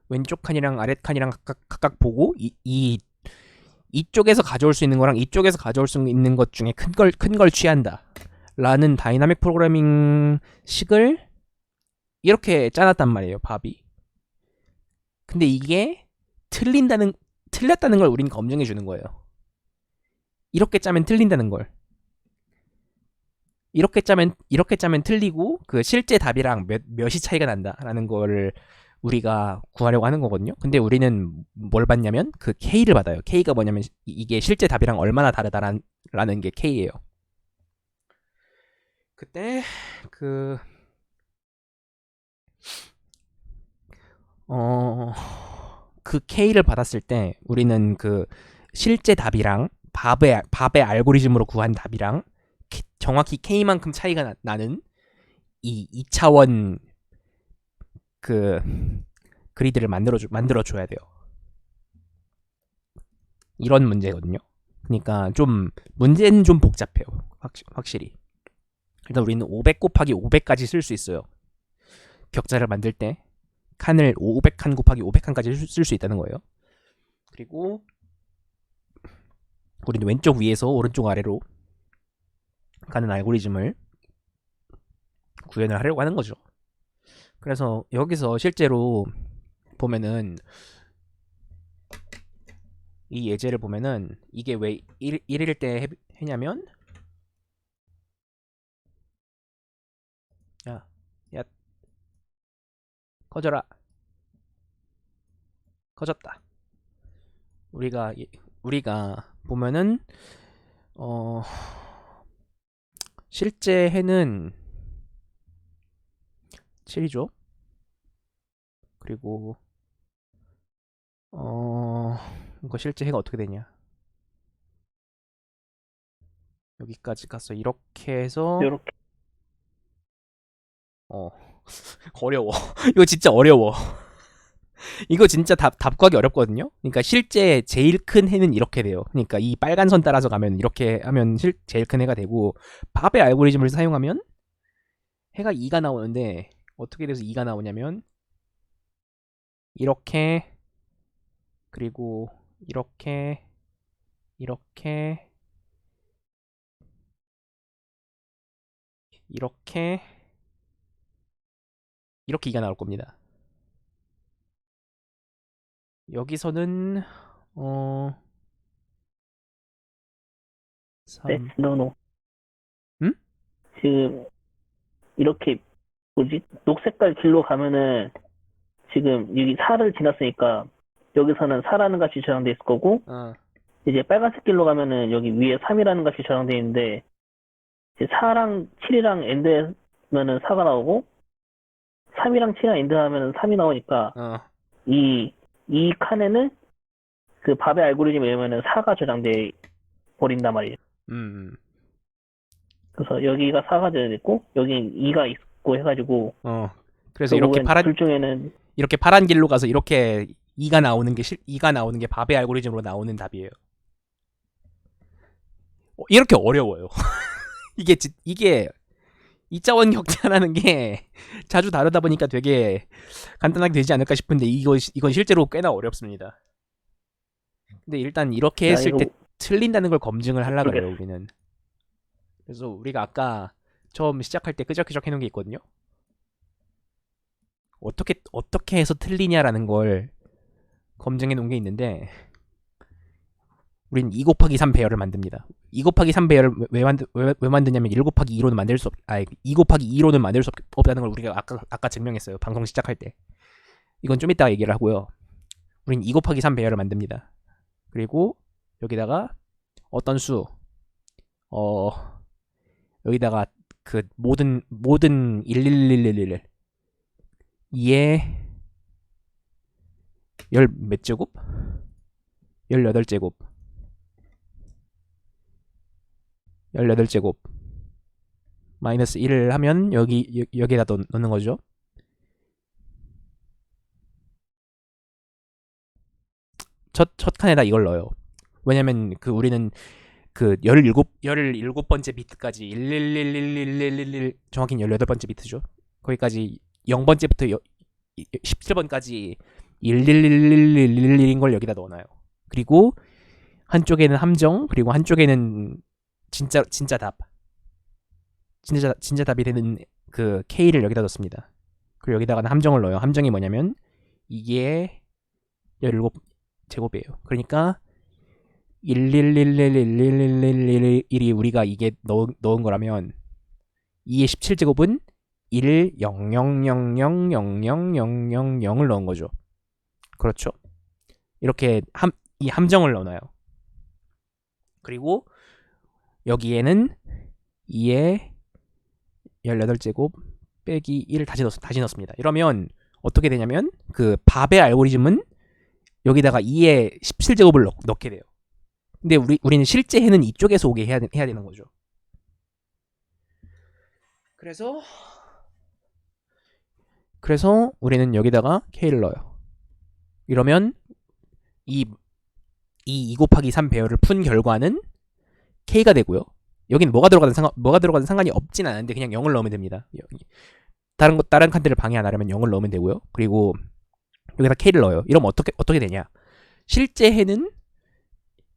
왼쪽 칸이랑 아래 칸이랑 각각 보고 이쪽에서 가져올 수 있는 거랑 이쪽에서 가져올 수 있는 것 중에 큰 걸 취한다. 라는 다이나믹 프로그래밍 식을 이렇게 짜놨단 말이에요, 밥이. 근데 이게 틀렸다는 걸 우린 검증해 주는 거예요. 이렇게 짜면 틀린다는 걸. 이렇게 짜면 틀리고 그 실제 답이랑 몇이 차이가 난다라는 거를 우리가 구하려고 하는 거거든요. 근데 우리는 뭘 받냐면 그 K를 받아요. K가 뭐냐면 이게 실제 답이랑 얼마나 다르다라는 게 K예요. 그때 그 K를 받았을 때 우리는 그 실제 답이랑 밥의 알고리즘으로 구한 답이랑 정확히 K만큼 차이가 나는 이 2차원 그 그리드를 만들어 줘야 돼요. 이런 문제거든요. 그러니까 좀 문제는 좀 복잡해요. 확실히. 일단 우리는 500 곱하기 500까지 쓸 수 있어요. 격자를 만들 때 칸을 500칸 곱하기 500칸까지 쓸 수 있다는 거예요. 그리고 우리는 왼쪽 위에서 오른쪽 아래로 가는 알고리즘을 구현을 하려고 하는 거죠. 그래서 여기서 실제로 보면은 이 예제를 보면은 이게 왜 1일 때 했냐면 야 꺼져라. 꺼졌다. 우리가 보면은 어 실제 해는 7이죠. 그리고 이거 실제 해가 어떻게 되냐? 여기까지 가서 이렇게 해서
요렇게.
어려워. 이거 진짜 어려워. 이거 진짜 답 구하기 어렵거든요. 그러니까 실제 제일 큰 해는 이렇게 돼요. 그러니까 이 빨간 선 따라서 가면 이렇게 하면 제일 큰 해가 되고, 밥의 알고리즘을 사용하면 해가 2가 나오는데 어떻게 돼서 2가 나오냐면 이렇게, 그리고 이렇게, 이렇게, 이렇게, 이렇게 2가 나올 겁니다. 여기서는
네,
3.
노노.
음?
지금 이렇게 뭐지? 녹색깔 길로 가면은 지금 여기 4를 지났으니까 여기서는 4라는 값이 저장돼 있을 거고, 이제 빨간색 길로 가면은 여기 위에 3이라는 값이 저장돼 있는데, 이제 4랑 7이랑 엔드하면은 4가 나오고 3이랑 7이랑 엔드하면은 3이 나오니까 이 칸에는 그 밥의 알고리즘에 의하면은 4가 저장돼 버린단 말이에요. 그래서 여기가 4가 저장됐고 여기 2가 있고 해가지고
그래서 이렇게
둘 중에는
이렇게 파란 길로 가서 이렇게 2가 나오는 게 2가 나오는 게 밥의 알고리즘으로 나오는 답이에요. 이렇게 어려워요. 이게 이자원 격차라는 게 자주 다루다 보니까 되게 간단하게 되지 않을까 싶은데 이건 실제로 꽤나 어렵습니다. 근데 일단 이렇게 했을 때 틀린다는 걸 검증을 하려고 그래요, 우리는. 그래서 우리가 아까 처음 시작할 때 끄적끄적 해놓은 게 있거든요. 어떻게 해서 틀리냐라는 걸 검증해 놓은 게 있는데, 우린 2 곱하기 3 배열을 만듭니다. 2 곱하기 3 배열을 왜 만드냐면 1 곱하기 2로는 만들 수 2 곱하기 2로는 만들 수 없다는 걸 우리가 아까 증명했어요. 방송 시작할 때. 이건 좀 이따 얘기를 하고요. 우린 2 곱하기 3 배열을 만듭니다. 그리고 여기다가 어떤 수 여기다가 그 모든 1111 2에 열 몇 제곱? 18제곱 18제곱 마이너스 1을 하면 여기에다 넣는 거죠. 첫 칸에다 이걸 넣어요. 왜냐면 우리는 17번째 비트까지 1111111 정확히는 18번째 비트죠. 거기까지 0번째부터 17번까지 1111111인 걸 여기다 넣어놔요. 그리고 한쪽에는 함정, 그리고 한쪽에는 진짜 답. 진짜 답이 되는 그 K를 여기다 넣습니다. 그리고 여기다가는 함정을 넣어요. 함정이 뭐냐면 이게 17제곱이에요. 그러니까 111111111이 우리가 이게 넣은 거라면 2의 17제곱은 1 0 0 0 0 0 0 0 0 0을 넣은 거죠. 그렇죠. 이렇게 이 함정을 넣어놔요. 그리고 여기에는 2의 18제곱 빼기 1을 다시 넣습니다. 이러면 어떻게 되냐면 그 밥의 알고리즘은 여기다가 2의 17제곱을 넣게 돼요. 근데 우리는 실제 해는 이쪽에서 오게 해야 되는 거죠. 그래서 우리는 여기다가 K를 넣어요. 이러면 이 2 곱하기 3 배열을 푼 결과는 K가 되고요. 여기는 뭐가 들어가든 상관이 없진 않은데 그냥 0을 넣으면 됩니다. 다른 칸들을 방해 안 하려면 0을 넣으면 되고요. 그리고 여기다 K를 넣어요. 이러면 어떻게 되냐? 실제 해는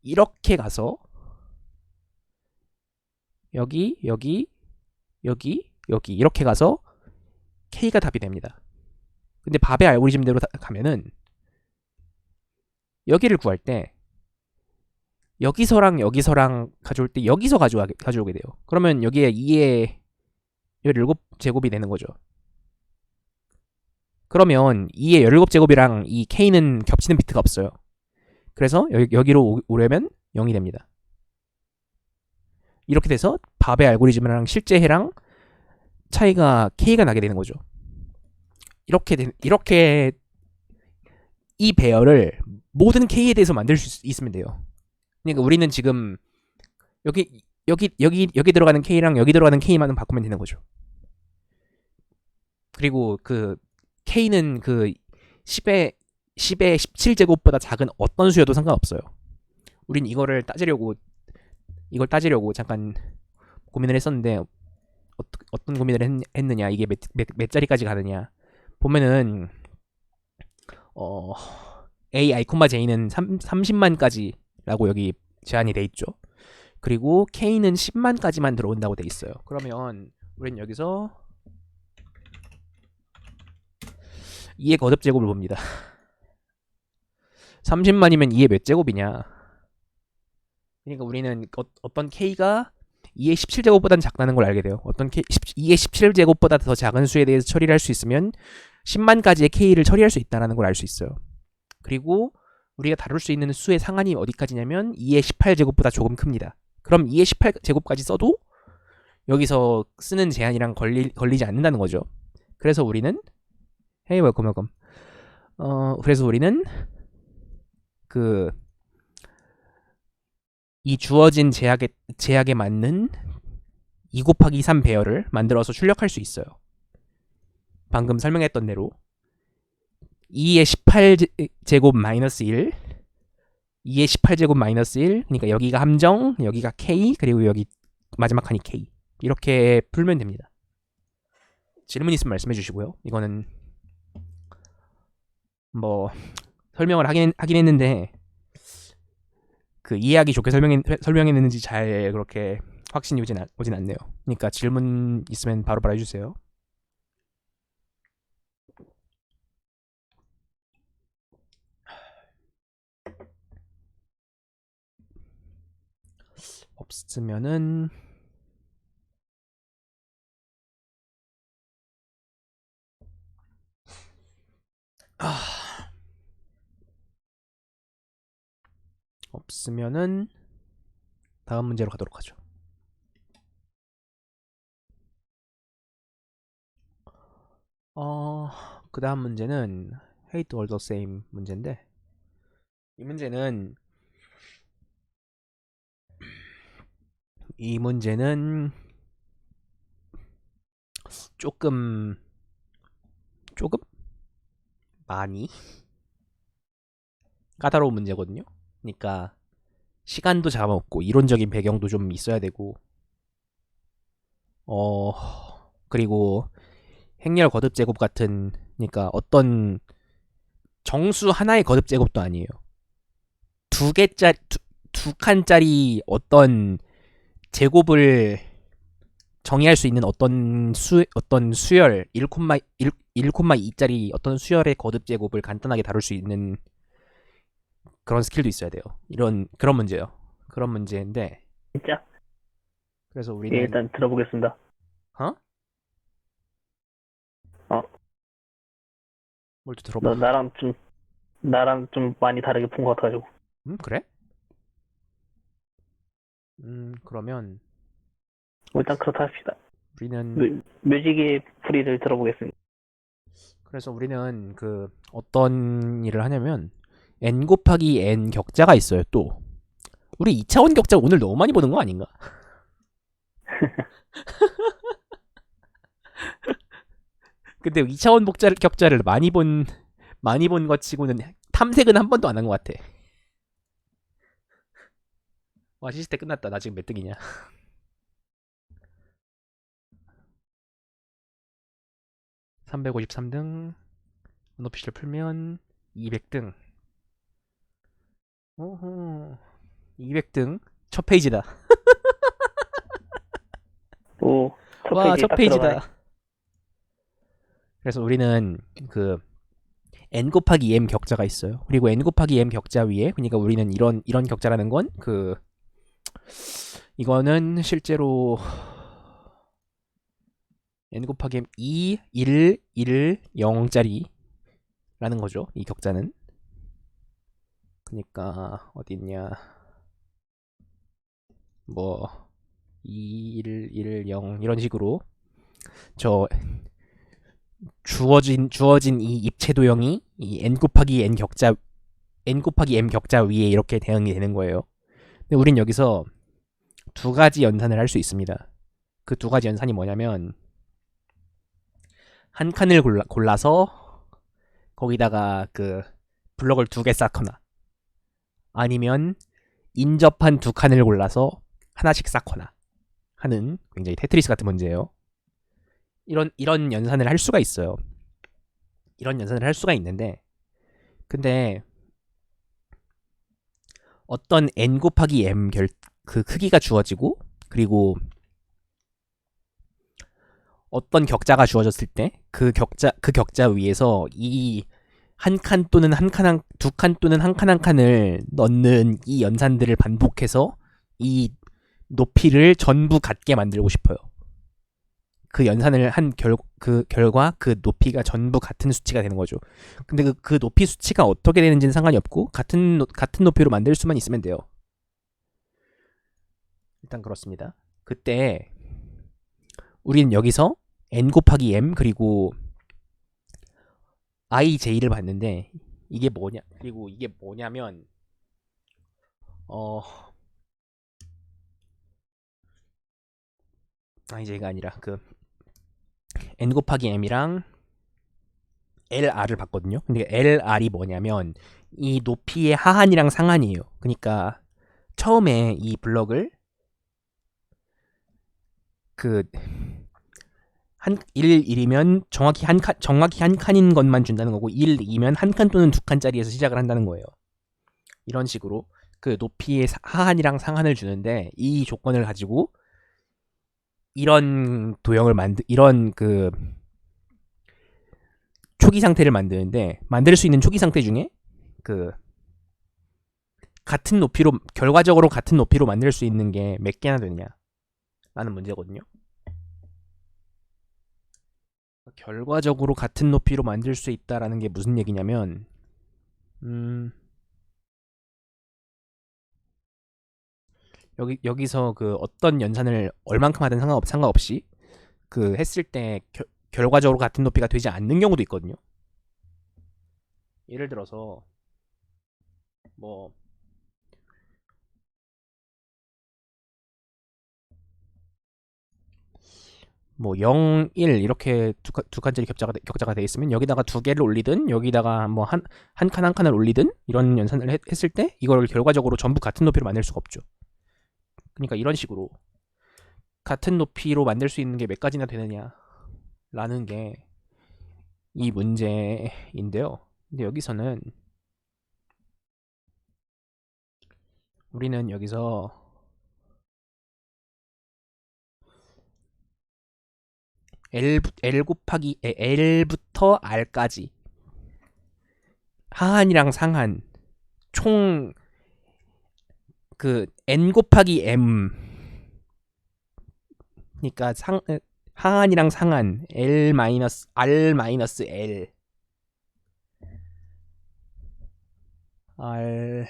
이렇게 가서 여기 이렇게 가서 K가 답이 됩니다. 근데 밥의 알고리즘대로 가면은 여기를 구할 때 여기서랑 가져올 때 여기서 가져오게 돼요. 그러면 여기에 2의 17제곱이 되는 거죠. 그러면 2의 17제곱이랑 이 K는 겹치는 비트가 없어요. 그래서 여기로 오려면 0이 됩니다. 이렇게 돼서 밥의 알고리즘이랑 실제 해랑 차이가 K가 나게 되는 거죠. 이렇게 이 배열을 모든 K에 대해서 만들 수 있으면 돼요. 그러니까 우리는 지금 여기 들어가는 K랑 여기 들어가는 K만 바꾸면 되는 거죠. 그리고 그 K는 그 10의 17제곱보다 작은 어떤 수여도 상관없어요. 우린 이걸 따지려고 잠깐 고민을 했었는데 어떤 고민을 했느냐, 이게 몇 자리까지 가느냐 보면은 AI, J는 30만까지라고 여기 제한이 돼 있죠. 그리고 K는 10만까지만 들어온다고 돼 있어요. 그러면 우린 여기서 2의 거듭 제곱을 봅니다. 30만이면 2의 몇 제곱이냐? 그러니까 우리는 어떤 K가 2의 17제곱보다는 작다는 걸 알게 돼요. 어떤 2의 17제곱보다 더 작은 수에 대해서 처리를 할 수 있으면 10만까지의 K를 처리할 수 있다는 걸 알 수 있어요. 그리고 우리가 다룰 수 있는 수의 상한이 어디까지냐면 2의 18제곱보다 조금 큽니다. 그럼 2의 18제곱까지 써도 여기서 쓰는 제한이랑 걸리지 않는다는 거죠. 그래서 우리는 Hey, welcome. 그래서 우리는 이 주어진 제약에 맞는 2 곱하기 3 배열을 만들어서 출력할 수 있어요. 방금 설명했던 대로 2의 18제곱 마이너스 1, 2의 18제곱 마이너스 1, 그러니까 여기가 함정, 여기가 K, 그리고 여기 마지막 칸이 K. 이렇게 풀면 됩니다. 질문 있으면 말씀해 주시고요. 이거는 뭐 설명을 하긴 했는데 그 이해하기 좋게 설명했는지 잘 그렇게 확신이 오진 않네요. 그러니까 질문 있으면 바로 해주세요. 없으면은 없으면은 다음 문제로 가도록 하죠. 그 다음 문제는 hate all the same 문제인데, 이 문제는 조금 많이 까다로운 문제거든요. 그러니까 시간도 잡아먹고 이론적인 배경도 좀 있어야 되고, 그리고 행렬 거듭 제곱 같은, 그러니까 어떤 정수 하나의 거듭 제곱도 아니에요. 두 칸짜리 어떤 제곱을 정의할 수 있는 어떤 수열 1,2짜리 어떤 수열의 거듭 제곱을 간단하게 다룰 수 있는 그런 스킬도 있어야 돼요. 그런 문제예요. 그런 문제인데.
진짜?
그래서 우리는
예, 일단 들어보겠습니다.
뭘 또 들어봐.
나랑 좀 많이 다르게 본 것 같아가지고.
그래? 그러면
일단 그렇다 합시다.
우리는
묘지개의 풀이를 들어보겠습니다.
그래서 우리는 어떤 일을 하냐면 n 곱하기 n 격자가 있어요. 또 우리 2차원 격자 오늘 너무 많이 보는 거 아닌가? 근데 2차원 격자를 많이 본 것 치고는 탐색은 한 번도 안 한 것 같아. 와, 시스템 끝났다. 나 지금 몇 등이냐? 353등. 언어피셜 풀면 200등. 오호. 200등. 첫 페이지다.
오,
와, 첫
딱
페이지다.
들어가네.
그래서 우리는 n 곱하기 m 격자가 있어요. 그리고 n 곱하기 m 격자 위에, 그러니까 우리는 이런 격자라는 건 이거는 실제로 n 곱하기 m 2, 1, 1, 0짜리라는 거죠. 이 격자는. 그러니까 어디 있냐? 뭐 1, 0 이런 식으로 저 주어진 이 입체 도형이 이 n 곱하기 m 격자 위에 이렇게 대응이 되는 거예요. 근데 우린 여기서 두 가지 연산을 할 수 있습니다. 그 두 가지 연산이 뭐냐면 한 칸을 골라서 거기다가 그 블럭을 두 개 쌓거나 아니면 인접한 두 칸을 골라서 하나씩 쌓거나 하는 굉장히 테트리스 같은 문제예요. 이런 연산을 할 수가 있어요. 이런 연산을 할 수가 있는데 근데 어떤 n 곱하기 m 그 크기가 주어지고 그리고 어떤 격자가 주어졌을 때 그 격자 위에서 이 한 칸 또는 두 칸 또는 한 칸을 넣는 이 연산들을 반복해서 이 높이를 전부 같게 만들고 싶어요. 그 연산을 한 결과 그 높이가 전부 같은 수치가 되는 거죠. 근데 그 높이 수치가 어떻게 되는지는 상관이 없고 같은 높이로 만들 수만 있으면 돼요. 일단 그렇습니다. 그때 우리는 여기서 n 곱하기 m 그리고 ij를 봤는데 이게 뭐냐면 ij가 아니라 그 n 곱하기 m이랑 LR을 봤거든요. 근데 LR이 뭐냐면 이 높이의 하한이랑 상한이에요. 그러니까 처음에 이 블럭을 그 1이면 정확히 한 칸인 것만 준다는 거고 1이면 한 칸 또는 두 칸짜리에서 시작을 한다는 거예요. 이런 식으로 그 높이의 하한이랑 상한을 주는데 이 조건을 가지고 이런 그 초기 상태를 만드는데 만들 수 있는 초기 상태 중에 그 결과적으로 같은 높이로 만들 수 있는 게 몇 개나 되느냐 라는 문제거든요. 결과적으로 같은 높이로 만들 수 있다라는 게 무슨 얘기냐면 여기서 그 어떤 연산을 얼만큼 하든 상관없이 그 했을 때 결과적으로 같은 높이가 되지 않는 경우도 있거든요. 예를 들어서 뭐 0, 1 이렇게 두 칸짜리 격자가 돼 있으면 여기다가 두 개를 올리든 여기다가 뭐 한 칸을 올리든 이런 연산을 했을 때 이걸 결과적으로 전부 같은 높이로 만들 수가 없죠. 그러니까 이런 식으로 같은 높이로 만들 수 있는 게 몇 가지나 되느냐라는 게 이 문제인데요. 근데 여기서는 우리는 여기서 L부터 R까지 하한이랑 상한 총 그 N 곱하기 M 그러니까 하한이랑 상한 R L에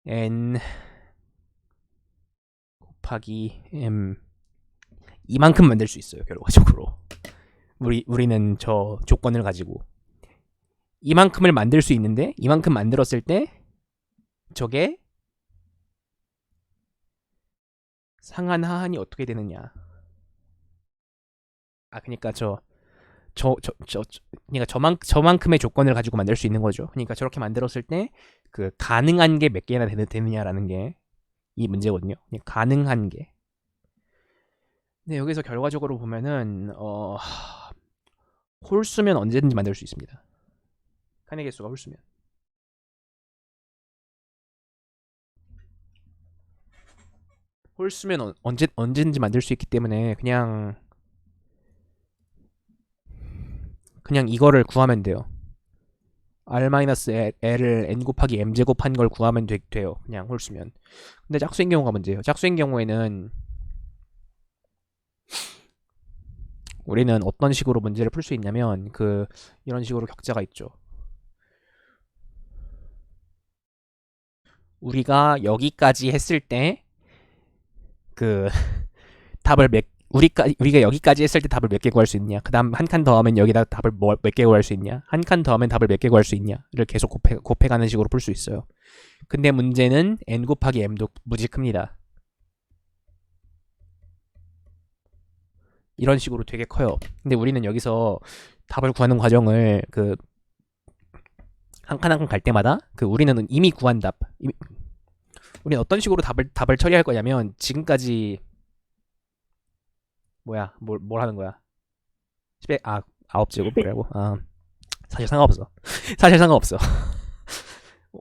N 곱하기 M 이만큼 만들 수 있어요. 결과적으로 우리는 저 조건을 가지고 이만큼을 만들 수 있는데 이만큼 만들었을 때 저게 상한 하한이 어떻게 되느냐. 그러니까 그러니까 저만큼의 조건을 가지고 만들 수 있는 거죠. 그러니까 저렇게 만들었을 때 그 가능한 게 몇 개나 되느냐라는 게 이 문제거든요. 가능한 게. 근데 여기서 결과적으로 보면은 홀수면 언제든지 만들 수 있습니다. 칸의 개수가 홀수면. 홀수면 언제든지 만들 수 있기 때문에 그냥 이거를 구하면 돼요. R-L을 n 곱하기 m 제곱한 걸 구하면 돼요. 그냥 홀수면. 근데 짝수인 경우가 문제예요. 짝수인 경우에는 우리는 어떤 식으로 문제를 풀 수 있냐면 이런 식으로 격자가 있죠. 우리가 여기까지 했을 때 그 답을 우리가 여기까지 했을 때 답을 몇 개 구할 수 있냐? 그다음 한 칸 더 하면 여기다 답을 몇 개 구할 수 있냐? 한 칸 더 하면 답을 몇 개 구할 수 있냐?를 계속 곱해가는 식으로 풀 수 있어요. 근데 문제는 n 곱하기 m도 무지 큽니다. 이런 식으로 되게 커요. 근데 우리는 여기서 답을 구하는 과정을 한 칸 한 칸 갈 때마다 우리는 이미 구한 답, 우리는 어떤 식으로 답을 처리할 거냐면 지금까지 뭘 하는 거야? 10의 9제곱이라고? 사실 상관없어. 사실 상관없어.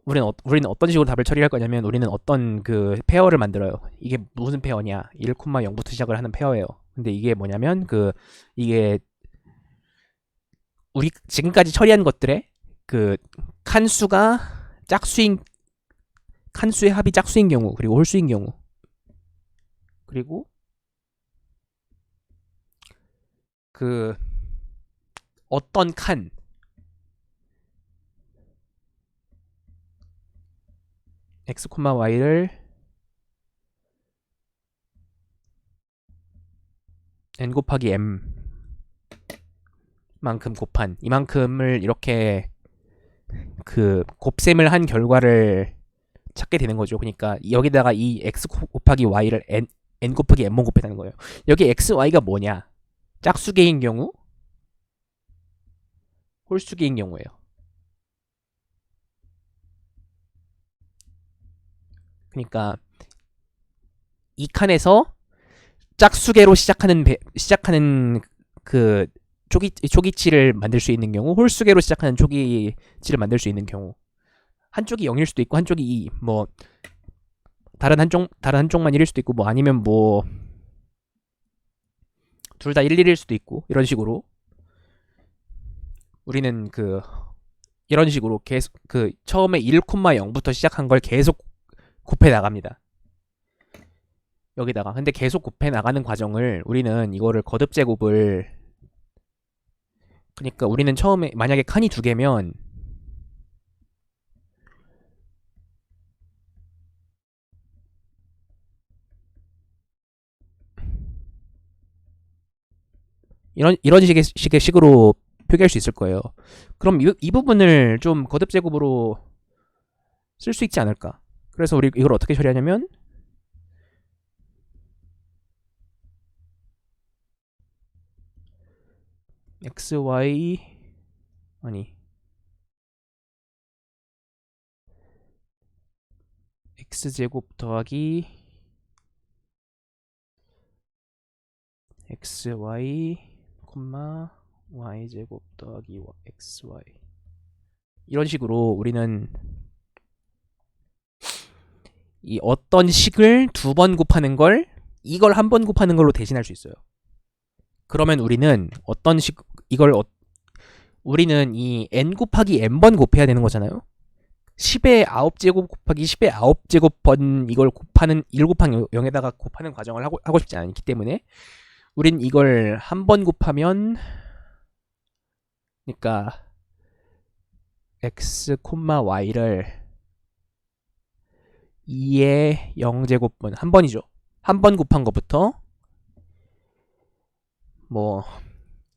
우리는 어떤 식으로 답을 처리할 거냐면 우리는 어떤 페어를 만들어요. 이게 무슨 페어냐? 1,0부터 시작을 하는 페어예요. 근데 이게 뭐냐면 이게 우리 지금까지 처리한 것들의 칸수가 칸수의 합이 짝수인 경우, 그리고 홀수인 경우, 그리고 어떤 칸 x, y를 n 곱하기 m 만큼 곱한 이만큼을 이렇게 곱셈을 한 결과를 찾게 되는 거죠. 그러니까 여기다가 이 x 곱하기 y를 n 곱하기 m만 곱해다는 거예요. 여기 x, y가 뭐냐? 짝수계인 경우, 홀수계인 경우예요. 그러니까 이 칸에서 짝수계로 시작하는 초기치를 만들 수 있는 경우, 홀수계로 시작하는 초기치를 만들 수 있는 경우, 한쪽이 0일 수도 있고 한쪽이 다른 한쪽만 1일 수도 있고 아니면 둘 다 1, 1일 수도 있고 이런 식으로 우리는 이런 식으로 계속 처음에 1,0부터 시작한 걸 계속 곱해 나갑니다. 여기다가 근데 계속 곱해 나가는 과정을 우리는 이거를 거듭 제곱을, 그러니까 우리는 처음에 만약에 칸이 2개면 이런 식으로 표기할 수 있을 거예요. 그럼 이 부분을 좀 거듭 제곱으로 쓸 수 있지 않을까? 그래서 우리 이걸 어떻게 처리하냐면 xy x제곱 더하기 xy, y제곱 더하기 xy, 이런 식으로 우리는 이 어떤 식을 2번 곱하는 걸 이걸 1번 곱하는 걸로 대신할 수 있어요. 그러면 우리는 우리는 이 n 곱하기 n번 곱해야 되는 거잖아요. 10의 9제곱 곱하기 10의 9제곱번 이걸 곱하는 1 곱하기 0에다가 곱하는 과정을 하고 싶지 않기 때문에 우린 이걸 1번 곱하면, 그러니까 x, y를 2의 0제곱분 한 번이죠. 한 번 곱한 것부터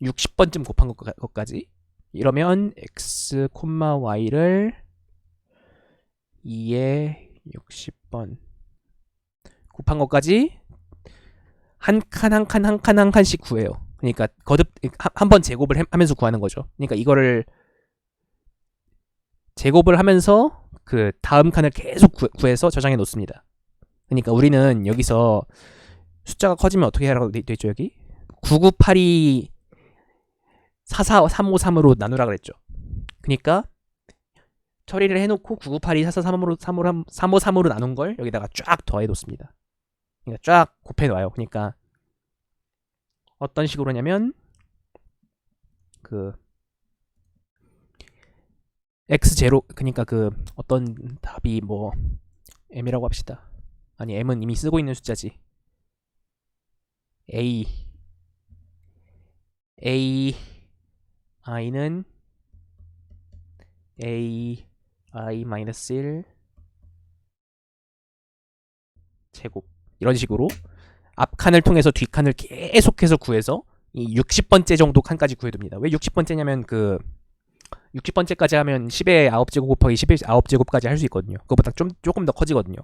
60번쯤 곱한 것까지, 이러면 x, y를 2의 60번 곱한 것까지 한 칸씩 구해요. 그러니까 거듭 한 번 제곱을 하면서 구하는 거죠. 그러니까 이거를 제곱을 하면서 다음 칸을 계속 구해서 저장해 놓습니다. 그러니까 우리는 여기서 숫자가 커지면 어떻게 하라고 돼 있죠? 여기 9982 44353으로 나누라 그랬죠. 그러니까 처리를 해놓고 9982 443으로 나눈 걸 여기다가 쫙 더해 놓습니다. 그러니까 쫙 곱해 놔요. 그러니까 어떤 식으로냐면 x0, 그러니까 어떤 답이 m이라고 합시다. 아니, m은 이미 쓰고 있는 숫자지. i는 i-1 제곱 이런 식으로 앞 칸을 통해서 뒷 칸을 계속해서 구해서 이 60번째 정도 칸까지 구해둡니다. 왜 60번째냐면 그 60번째까지 하면 10의 9제곱 곱하기 10의 9제곱까지 할 수 있거든요. 그거보다 조금 더 커지거든요.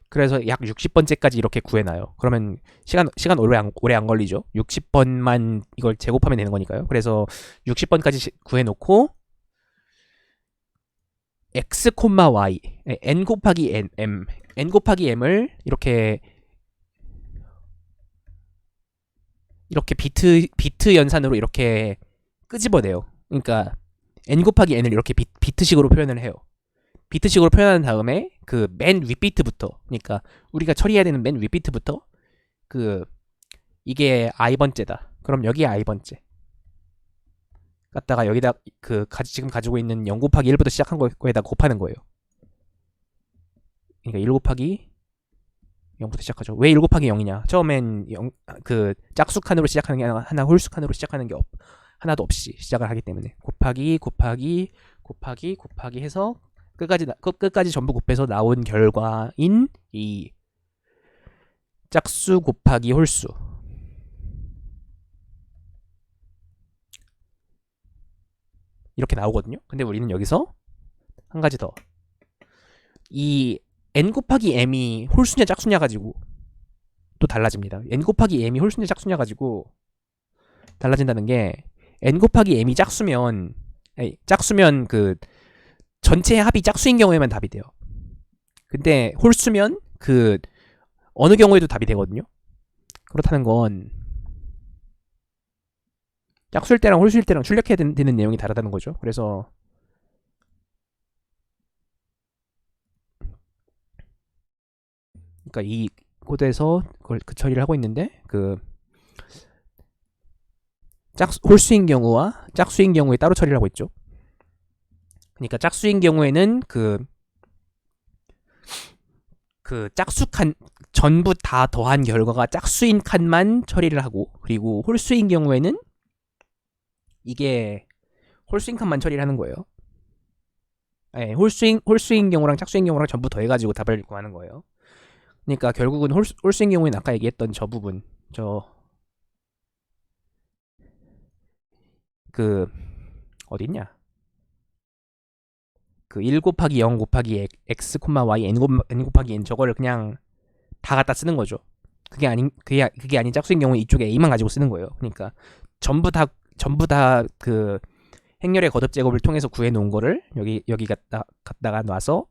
그래서 약 60번째까지 이렇게 구해놔요. 그러면 시간 오래 안 걸리죠. 60번만 이걸 제곱하면 되는 거니까요. 그래서 60번까지 구해놓고 x, y, n 곱하기 n 곱하기 m을 이렇게 비트 연산으로 이렇게 끄집어내요. 그러니까 n 곱하기 n을 이렇게 비트식으로 표현을 해요. 비트식으로 표현한 다음에 그 맨 윗비트부터, 그러니까 우리가 처리해야 되는 맨 윗비트부터 그 이게 i번째다. 그럼 여기에 i번째 갖다가 여기다 그 지금 가지고 있는 0 곱하기 1부터 시작한 거에다 곱하는 거예요. 그러니까 1 곱하기 0부터 시작하죠. 왜 1 곱하기 0이냐? 처음엔 그 짝수칸으로 시작하는 게 하나 홀수칸으로 시작하는 게 하나도 없이 시작을 하기 때문에 곱하기 해서 끝까지 전부 곱해서 나온 결과인 이 짝수 곱하기 홀수 이렇게 나오거든요. 근데 우리는 여기서 한 가지 더, 이 n 곱하기 m이 홀수냐 짝수냐 가지고 또 달라집니다. n 곱하기 m이 홀수냐 짝수냐 가지고 달라진다는 게, n 곱하기 m이 짝수면 그 전체 합이 짝수인 경우에만 답이 돼요. 근데 홀수면 그 어느 경우에도 답이 되거든요. 그렇다는 건 짝수일 때랑 홀수일 때랑 출력해야 되는 내용이 다르다는 거죠. 그래서 그러니까 이 코드에서 그 처리를 하고 있는데, 그 홀수인 경우와 짝수인 경우에 따로 처리를 하고 있죠. 그러니까 짝수인 경우에는 그 짝수 칸 전부 다 더한 결과가 짝수인 칸만 처리를 하고, 그리고 홀수인 경우에는 이게 홀수인 칸만 처리를 하는 거예요. 네, 홀수인 경우랑 짝수인 경우랑 전부 더해가지고 답을 구하는 거예요. 그러니까 결국은 홀수인 경우에는 아까 얘기했던 저 부분, 그 어디 있냐? 그 1 곱하기 0 곱하기 x, y, n 곱하기 n, 저거를 그냥 다 갖다 쓰는 거죠. 그게 아닌 짝수인 경우에 이쪽에 a만 가지고 쓰는 거예요. 그러니까 전부 다 그 행렬의 거듭 제곱을 통해서 구해 놓은 거를 여기 갖다가 놔서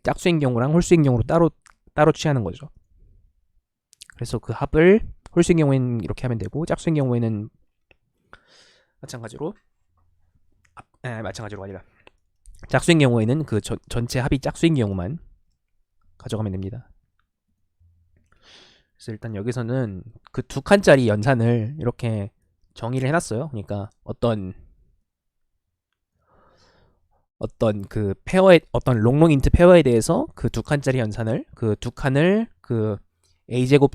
짝수인 경우랑 홀수인 경우로 따로 취하는 거죠. 그래서 그 합을 홀수인 경우에는 이렇게 하면 되고, 짝수인 경우에는 마찬가지로 아니라 짝수인 경우에는 그 전체 합이 짝수인 경우만 가져가면 됩니다. 그래서 일단 여기서는 그 두 칸짜리 연산을 이렇게 정의를 해놨어요. 그러니까 어떤 그 어떤 롱롱 인트 페어에 대해서 그 두 칸짜리 연산을, 그 두 칸을 그 a 제곱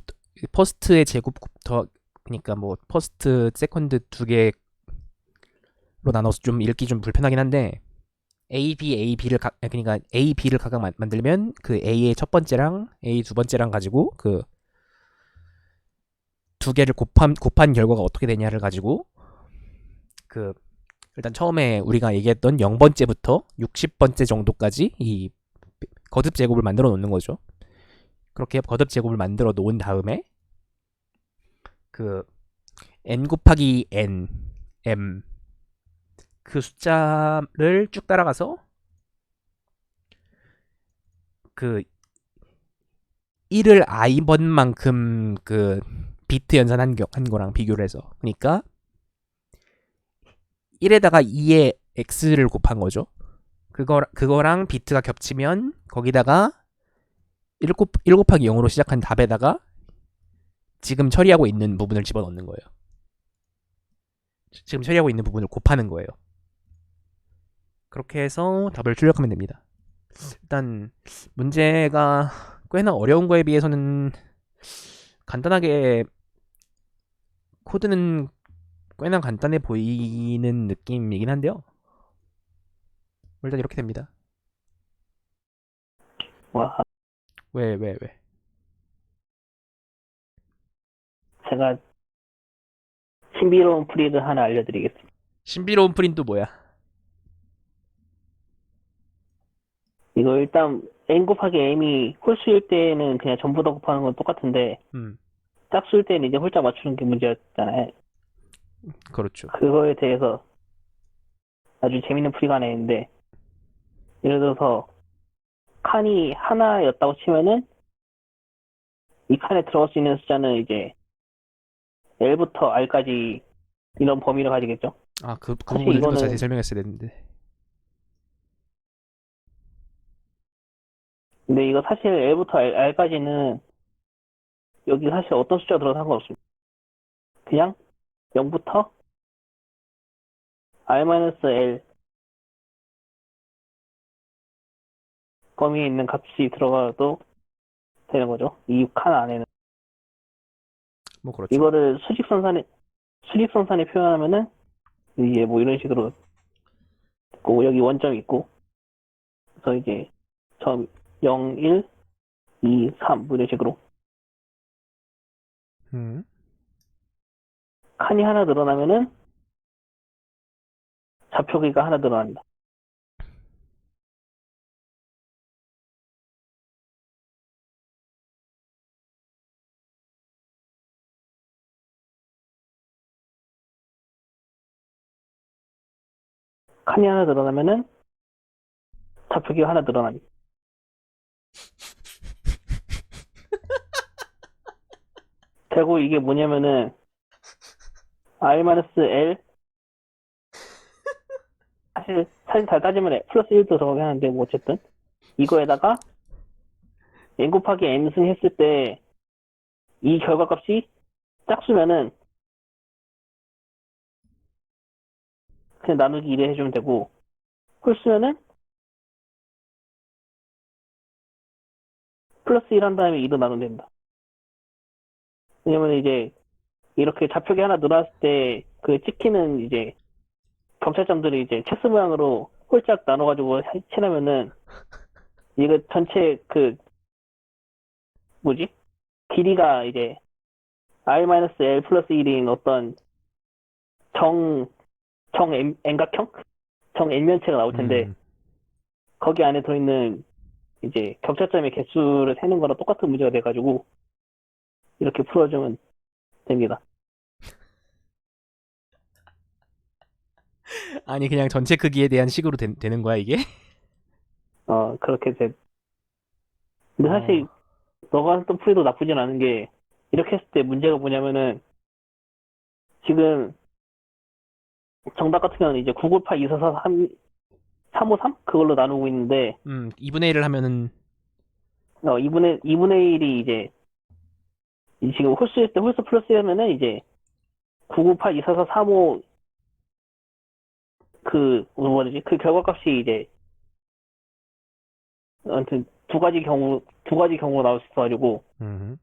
퍼스트의 제곱 더, 그러니까 뭐 퍼스트 세컨드 두 개로 나눠서 좀 읽기 좀 불편하긴 한데, 그러니까 A, B를 각각 만들면 그 A의 첫 번째랑 A 두 번째랑 가지고 그 두 개를 곱한 결과가 어떻게 되냐를 가지고 그 일단 처음에 우리가 얘기했던 0번째부터 60번째 정도까지 이 거듭 제곱을 만들어 놓는 거죠. 그렇게 거듭 제곱을 만들어 놓은 다음에 그 n 곱하기 n, m 그 숫자를 쭉 따라가서 그 1을 i번만큼 그 비트 연산한 거랑 비교를 해서, 그러니까 1에다가 2의 x를 곱한 거죠. 그거랑 비트가 겹치면 거기다가 1 곱하기 0으로 시작한 답에다가 지금 처리하고 있는 부분을 집어넣는 거예요. 지금 처리하고 있는 부분을 곱하는 거예요. 그렇게 해서 답을 출력하면 됩니다. 일단 문제가 꽤나 어려운 거에 비해서는 간단하게, 코드는 꽤나 간단해 보이는 느낌이긴 한데요. 일단 이렇게 됩니다.
와,
왜?
제가 신비로운 풀이를 하나 알려드리겠습니다.
신비로운 프린트 뭐야?
이거 일단 n 곱하기 m이 홀수일 때는 그냥 전부 다 곱하는 건 똑같은데
음,
짝수일 때는 이제 홀짝 맞추는 게 문제였잖아요.
그렇죠.
그거에 대해서 아주 재밌는 풀이가 하나 있는데 예를 들어서 칸이 하나였다고 치면은 이 칸에 들어갈 수 있는 숫자는 이제 L부터 R까지 이런 범위를 가지겠죠.
아, 그
사실
부분을 좀 더 자세히
이거는
설명했어야 됐는데.
근데 이거 사실 L부터 R까지는 여기 사실 어떤 숫자가 들어도 상관없습니다. 그냥 0부터 R-L 범위에 있는 값이 들어가도 되는 거죠. 이 칸 안에는.
뭐 그렇죠.
이거를 수직선상에 표현하면은 이게 뭐 이런 식으로 있고 여기 원점이 있고 그래서 이제 점 0, 1, 2, 3 뭐 이런 식으로
음,
칸이 하나 늘어나면은 좌표 길이가 하나 늘어납니다. 칸이 하나 늘어나면은 좌표 길이가 하나 늘어납니다. 결국 이게 뭐냐면은 R-L 사실 잘 따지면 플러스 1도 들어가긴 하는데 뭐 어쨌든 이거에다가 n 곱하기 n 승 했을 때 이 결과값이 짝수면은 그냥 나누기 1에 해주면 되고 홀수면은 플러스 1 한 다음에 2로 나누면 됩니다. 왜냐면 이제 이렇게 좌표기 하나 늘어났을 때 그 찍히는 이제 경찰점들이 이제 체스 모양으로 홀짝 나눠가지고 칠하면은 이거 전체 그 뭐지? 길이가 이제 R-L 플러스 1인 어떤 정, N각형? 정 N면체가 나올 텐데
음,
거기 안에 들어있는 이제 격차점의 개수를 세는 거랑 똑같은 문제가 돼가지고 이렇게 풀어주면 됩니다.
아니 그냥 전체 크기에 대한 식으로 되는 거야 이게?
그렇게 돼. 근데
어,
사실 너가 했던 풀이도 나쁘진 않은 게 이렇게 했을 때 문제가 뭐냐면은 지금 정답 같은 경우는 이제 998, 244, 353? 그걸로 나누고 있는데
2분의 1을 하면은
2분의 1이 이제 지금 홀수일 때 홀수 플러스 하면은 이제 998, 244, 35 그 뭐지? 그 결과값이 이제 아무튼 두 가지 경우로 나올 수 있어가지고
음,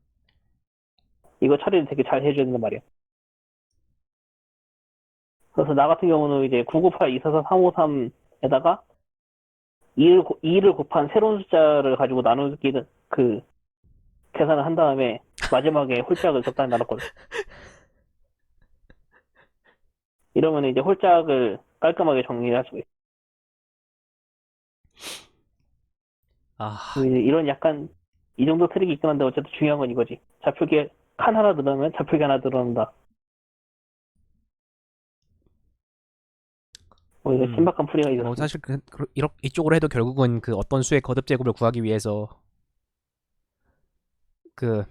이거 처리를 되게 잘 해줘야 된단 말이야. 그래서 나 같은 경우는 이제 998, 244, 353에다가 2를 곱한 새로운 숫자를 가지고 나누기는 그 계산을 한 다음에 마지막에 홀짝을 적당히 나눴거든. 이러면 이제 홀짝을 깔끔하게 정리할 수 있어.
아,
이런 약간 이 정도 트릭이 있긴 한데 어쨌든 중요한 건 이거지. 좌표기에 칸 하나 늘어나면 좌표기 하나 늘어난다. 뭐 이거
음,
신박한 풀이가
뭐
있었습니다.
사실 이렇게 이쪽으로 해도 결국은 그 어떤 수의 거듭 제곱을 구하기 위해서 그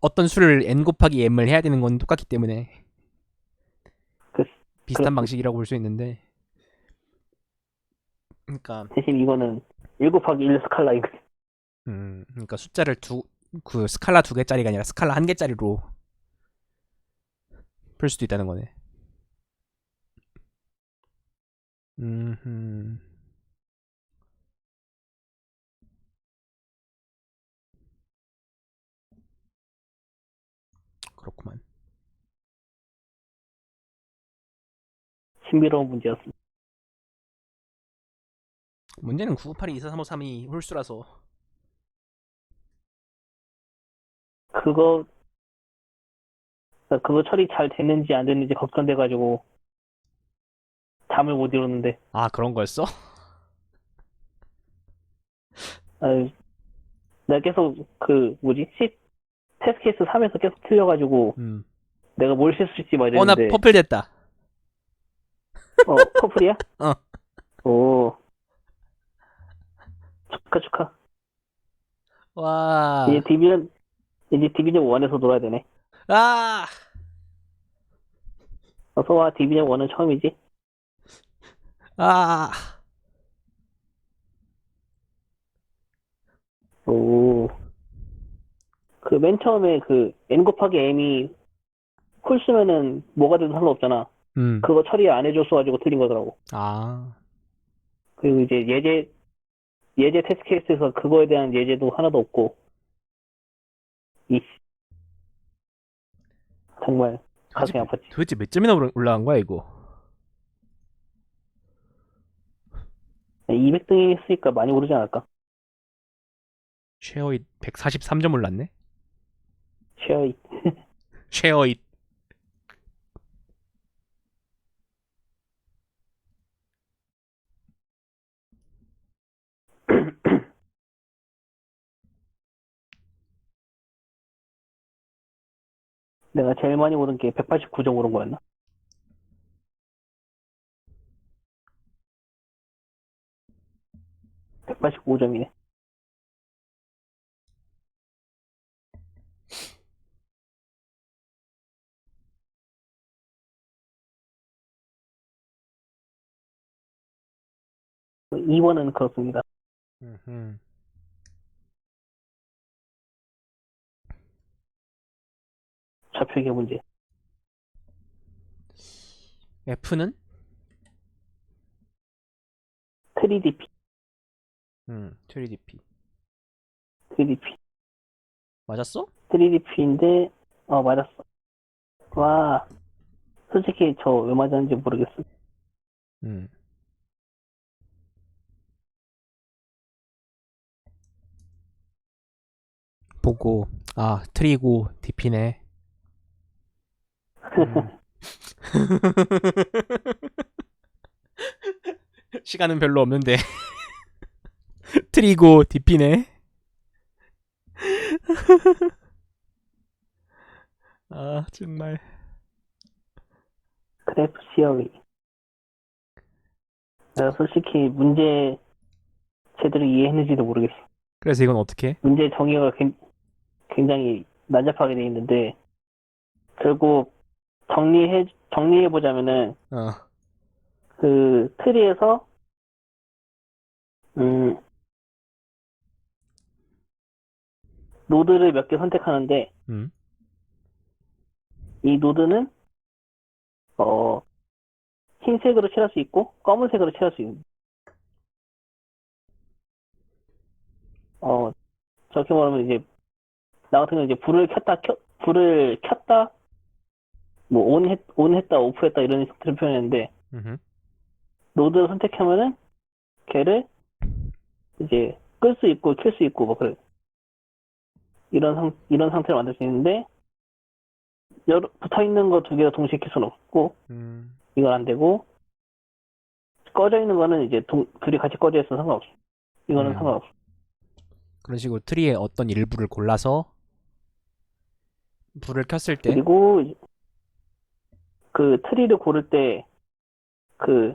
어떤 수를 n 곱하기 m을 해야 되는 건 똑같기 때문에
그,
비슷한
그렇습니다.
방식이라고 볼 수 있는데, 그러니까
대신 이거는 1 곱하기 1 스칼라 이거.
그러니까 숫자를 그 스칼라 2개짜리가 아니라 스칼라 1개짜리로 풀 수도 있다는 거네. 음, 그렇구만.
신비로운 문제였습니다.
문제는 998이 24353이 홀수라서.
그거 그러니까 그거 처리 잘 됐는지 안 됐는지 걱정돼가지고 잠을 못 이루는데.
아, 그런 거였어?
아유, 내가 계속 그 뭐지? 테스트 케이스 3에서 계속 틀려가지고
음.
내가 뭘 실수했지 막
나
이랬는데.
퍼플 됐다.
커플이야?
어.
오, 축하 축하. 이제
와.
디비전 이제 디비전 1에서 놀아야 되네.
아!
어서와. 디비전 1은 처음이지?
아!
오, 그 맨 처음에 그 n 곱하기 m이 홀 쓰면은 뭐가 돼도 상관없잖아.
음.
그거 처리 안 해줬어가지고 틀린 거더라고.
아.
그리고 이제 예제 테스트 케이스에서 그거에 대한 예제도 하나도 없고. 이 정말 가슴이 아팠지.
도대체 몇 점이나 올라간 거야, 이거?
200등이 했으니까 많이 오르지 않을까?
쉐어잇 143점 올랐네?
쉐어잇.
쉐어잇.
내가 제일 많이 오른 게 189점 오른 거였나? 185점이네. 이번은 그렇습니다.
음흠.
좌표계 문제.
F는?
3DP.
3DP.
3DP.
맞았어?
3DP인데, 맞았어. 와, 솔직히 저 왜 맞았는지 모르겠어.
음. 보고, 아, 트리고, DP네. 시간은 별로 없는데. 트리고, DP네. 아, 정말.
그래프 시어리. 내가 솔직히 문제 제대로 이해했는지도 모르겠어.
그래서 이건 어떻게?
문제 정의가 굉장히 난잡하게 돼 있는데, 결국 정리해보자면은,
어.
그 트리에서, 음, 노드를 몇 개 선택하는데,
음.
이 노드는, 어, 흰색으로 칠할 수 있고, 검은색으로 칠할 수 있는, 어, 저렇게 말하면 이제, 나 같은 경우는 이제 불을 켰다, 뭐, 온했다, 오프했다, 이런 식으로 표현했는데,
음흠.
노드를 선택하면은, 걔를 이제 끌 수 있고, 켤 수 있고, 뭐, 그래. 이런 상태로 만들 수 있는데, 붙어 있는 거 두 개가 동시에 켤 수는 없고,
음.
이건 안 되고, 꺼져 있는 거는 이제 둘이 같이 꺼져 있어서 상관없어. 이거는
음.
상관없어.
그런 식으로 트리의 어떤 일부를 골라서 불을 켰을 때,
그리고 그 트리를 고를 때, 그,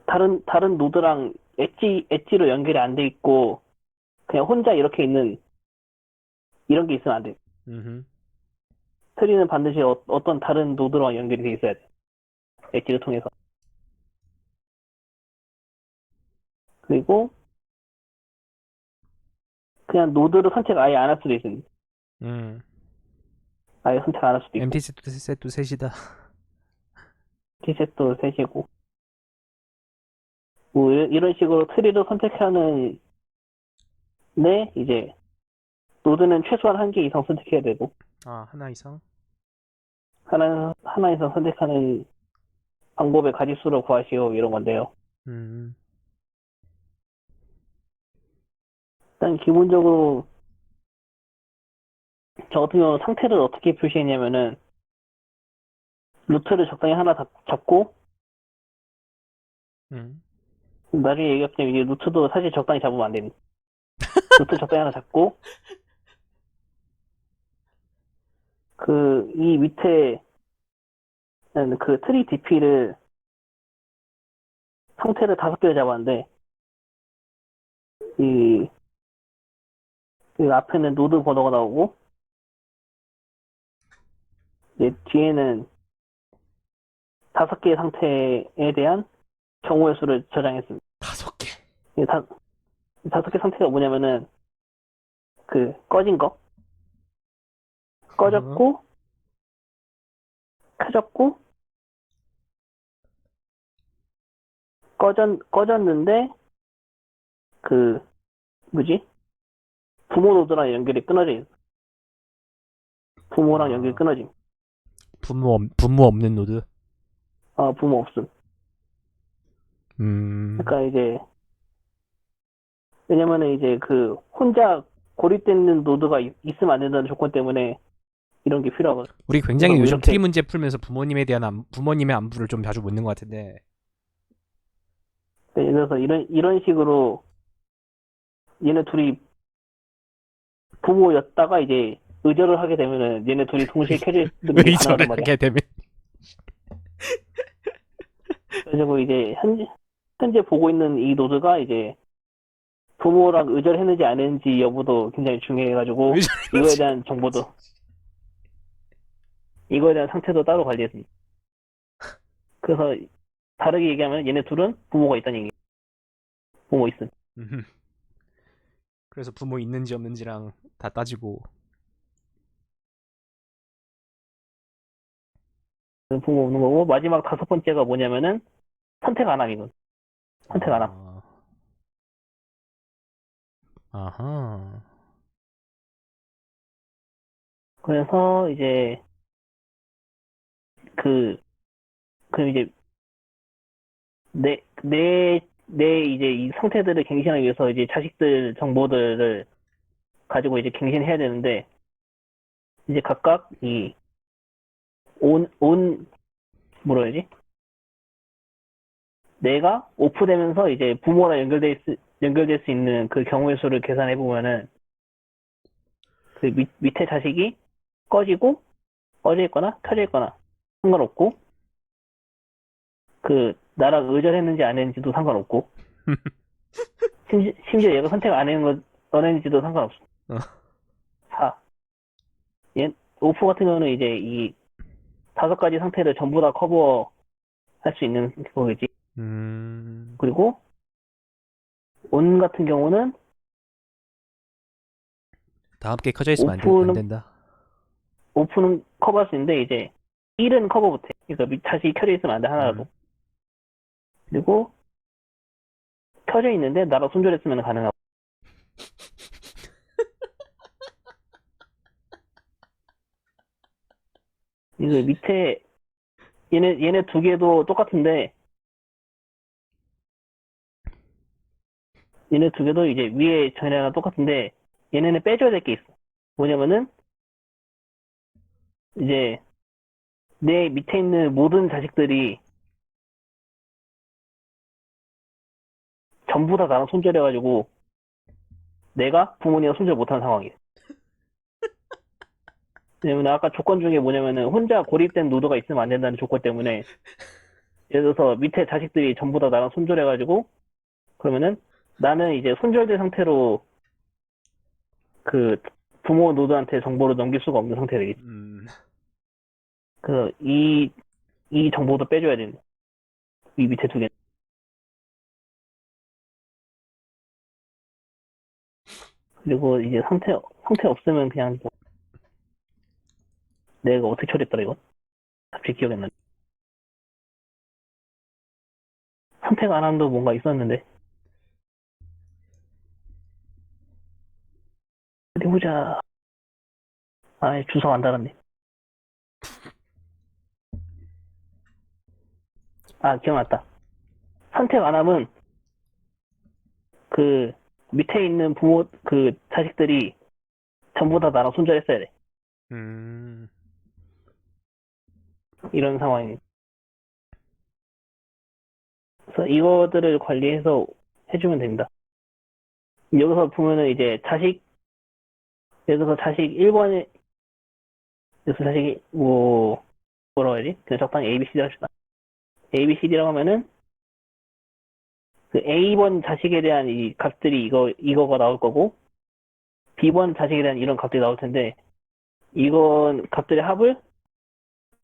다른 노드랑 엣지로 연결이 안 돼 있고, 그냥 혼자 이렇게 있는, 이런 게 있으면 안 돼.
음흠.
트리는 반드시 어떤 다른 노드랑 연결이 돼 있어야 돼. 엣지를 통해서. 그리고, 그냥 노드를 선택 아예 안 할 수도 있습니다.
음.
아예 선택 안 할 수도 있고.
MT 세트 셋이다.
티셋도 셋이고. 뭐, 이런 식으로 트리를 선택하는, 네, 이제, 노드는 최소한 한 개 이상 선택해야 되고,
아, 하나 이상?
하나 이상 선택하는 방법의 가짓수를 구하시오, 이런 건데요.
음.
일단 기본적으로 저 같은 경우는 상태를 어떻게 표시했냐면은 루트를 적당히 하나 잡고
음.
나중에 얘기했지만 이게 루트도 사실 적당히 잡으면 안 됩니다. 루트 적당히 하나 잡고 그 이 밑에 그 트리 DP를 상태를 5개를 잡았는데 이, 그 앞에는 노드 번호가 나오고 이제 뒤에는 5개의 상태에 대한 경우의 수를 저장했습니다.
5개.
이 5개 상태가 뭐냐면은 그 꺼진 거, 꺼졌고, 켜졌고, 꺼졌는데 그 뭐지? 부모 노드랑 연결이 끊어져 있어. 부모랑 연결이 끊어짐.
분모 없는 노드.
부모 없음.
음.
그러니까 이제 왜냐면은 이제 그 혼자 고립되는 노드가 있으면 안 된다는 조건 때문에 이런 게 필요하거든.
우리 굉장히
그래서
요즘
이렇게-
트리 문제 풀면서 부모님의 안부를 좀 자주 묻는 것 같은데.
네, 그래서 이런 식으로 얘네 둘이 부모였다가 이제 의절을 하게 되면은 얘네 둘이 동시에 켜져 있는 게 가능하단
의절을
말이야.
하게 되면.
그래가지고 이제 현재 보고 있는 이 노드가 이제 부모랑 의절했는지 안 했는지 여부도 굉장히 중요해가지고 이거에 대한 정보도 이거에 대한 상태도 따로 관리했습니다. 그래서 다르게 얘기하면 얘네 둘은 부모가 있다는 얘기. 부모 있음.
음. 그래서 부모 있는지 없는지랑 다 따지고.
부모 없는 거고 마지막 5번째가 뭐냐면은 선택 안 함이군. 선택 안 함.
아하.
그래서 이제 그럼 이제 내 이제 이 상태들을 갱신하기 위해서 이제 자식들 정보들을 가지고 이제 갱신해야 되는데 이제 각각 이 뭐라 해야지? 내가 오프되면서 이제 부모랑 연결될 수 있는 그 경우의 수를 계산해 보면은 그 밑에 자식이 꺼져 있거나 켜져 있거나 상관없고 그 나랑 의절했는지 안 했는지도 상관없고 심지어 얘가 선택 안 했는지도 상관없어.
어.
4. 오프 같은 경우는 이제 이 5가지 상태를 전부 다 커버할 수 있는 거겠지. 그리고 온 같은 경우는
다 함께 커져 있으면 안 된다.
오프는 커버할 수 있는데 이제 1은 커버 못해. 그러니까 다시 켜져 있으면 안 돼, 하나라도. 그리고 켜져 있는데 나랑 손절했으면 가능하고. 이거 밑에 얘네 2개도 똑같은데 얘네 2개도 이제 위에 전이랑 똑같은데 얘네는 빼줘야 될 게 있어. 뭐냐면은 이제 내 밑에 있는 모든 자식들이 전부 다 나랑 손절해가지고 내가 부모님이랑 손절 못하는 상황이야. 왜냐면 아까 조건 중에 뭐냐면은 혼자 고립된 노드가 있으면 안 된다는 조건 때문에 예를 들어서 밑에 자식들이 전부 다 나랑 손절해가지고 그러면은 나는 이제 손절된 상태로 그 부모 노드한테 정보를 넘길 수가 없는 상태가 되겠지. 그래서 이 정보도 빼줘야 되는 이 밑에 2개. 그리고 이제 상태 없으면 그냥 뭐 내가 어떻게 처리했더라 이거? 갑자기 기억이 안 나네. 선택 안 함도 뭔가 있었는데. 어디 보자. 주소 안 달았네. 기억났다. 선택 안 함은 그 밑에 있는 부모 그 자식들이 전부 다 나랑 손절했어야 돼.
음.
이런 상황이. 그래서 이거들을 관리해서 해주면 됩니다. 여기서 보면은 이제 여기서 자식 1번에, 여기서 자식이, 뭐라고 해야지? 그냥 적당히 ABCD 합시다. ABCD라고 하면은, 그 A번 자식에 대한 이 값들이 이거가 나올 거고, B번 자식에 대한 이런 값들이 나올 텐데, 이건 값들의 합을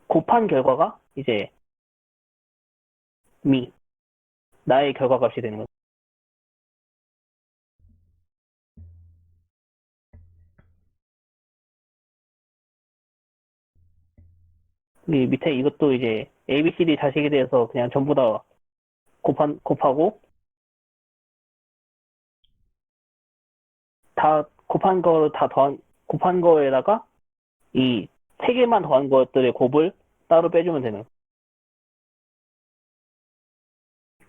곱한 결과가 이제 나의 결과값이 되는 거죠. 이 밑에 이것도 이제 ABCD 자식에 대해서 그냥 전부 다 곱하고, 다 곱한 거에다가 이 세 개만 더한 것들의 곱을 따로 빼주면 되는.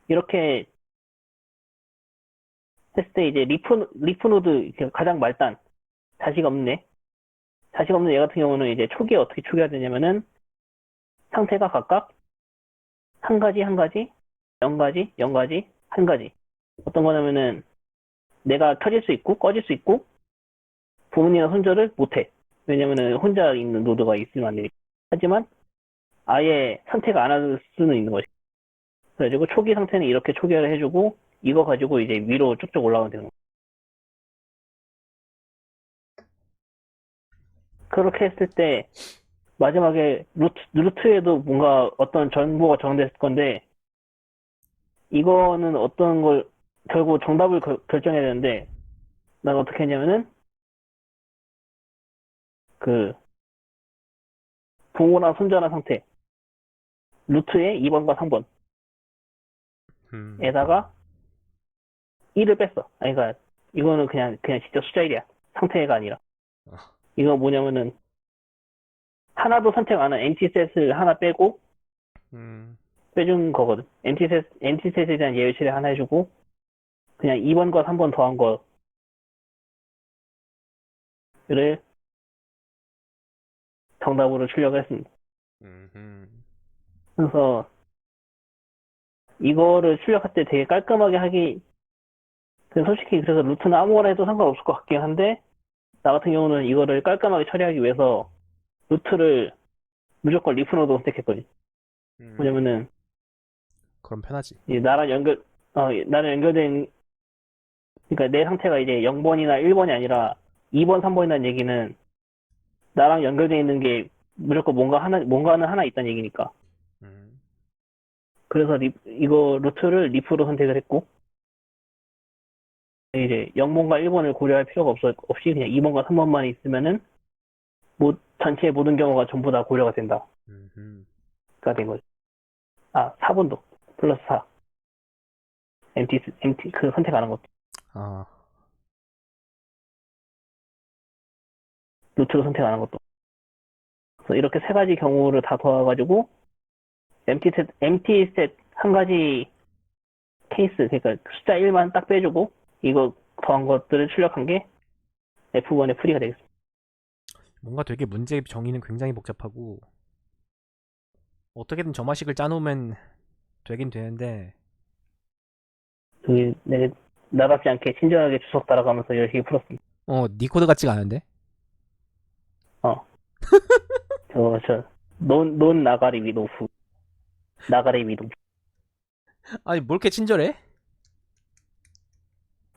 이렇게 했을 때 이제 리프 노드 가장 말단, 자식 없네. 자식 없는 얘 같은 경우는 이제 초기에 어떻게 초기화 되냐면은 상태가 각각 한 가지, 한 가지, 0가지, 0가지, 한 가지. 어떤 거냐면은 내가 켜질 수 있고 꺼질 수 있고 부모님이나 손자를 못해. 왜냐면은 혼자 있는 노드가 있으면 안 되니까. 하지만 아예 선택 안 할 수는 있는 거지. 그래가지고 초기 상태는 이렇게 초기화를 해주고 이거 가지고 이제 위로 쭉쭉 올라가면 되는 거야. 그렇게 했을 때 마지막에 루트에도 뭔가 어떤 정보가 정됐을 건데 이거는 어떤 걸 결국 정답을 결정해야 되는데 난 어떻게 했냐면은 그 부모나 손자나 상태 루트에 2번과 3번에다가 1을 뺐어. 아니, 그러니까 이거는 그냥 진짜 숫자 1이야. 상태가 아니라. 이거 뭐냐면은 하나도 선택 안 한 MT셋을 하나 빼고 빼준 거거든. MT셋에 대한 예외 처리 하나 해주고 그냥 2번과 3번 더한 거를 정답으로 출력을 했습니다. 그래서 이거를 출력할 때 되게 깔끔하게 하기 솔직히 그래서 루트는 아무거나 해도 상관없을 것 같긴 한데 나 같은 경우는 이거를 깔끔하게 처리하기 위해서 루트를 무조건 리프노드 선택했거든. 왜냐면은
그럼 편하지.
나랑 연결된 그러니까 내 상태가 이제 0번이나 1번이 아니라 2번, 3번이라는 얘기는 나랑 연결되어 있는 게 무조건 뭔가는 하나 있다는 얘기니까. 그래서 이거 루트를 리프로 선택을 했고 이제 0번과 1번을 고려할 필요가 없이 그냥 2번과 3번만 있으면은 전체 모든 경우가 전부 다 고려가 된다. 가 된 거죠. 4번도 플러스 4. MT 그 선택 안 한 것도. 루트로 선택 안 한 것도. 그래서 이렇게 세 가지 경우를 다 더해가지고 MT 셋 한 가지 케이스 그러니까 숫자 1만 딱 빼주고 이거 더한 것들을 출력한 게 F1의 풀이가 되겠습니다.
뭔가 되게 문제 정의는 굉장히 복잡하고 어떻게든 점화식을 짜놓으면 되긴 되는데
나답지 않게 친절하게 주석 따라가면서 열심히 풀었습니다.
니 코드 같지가 않은데?
논 나가리 위도프. 나가리 위도프.
아니 뭘 이렇게 친절해?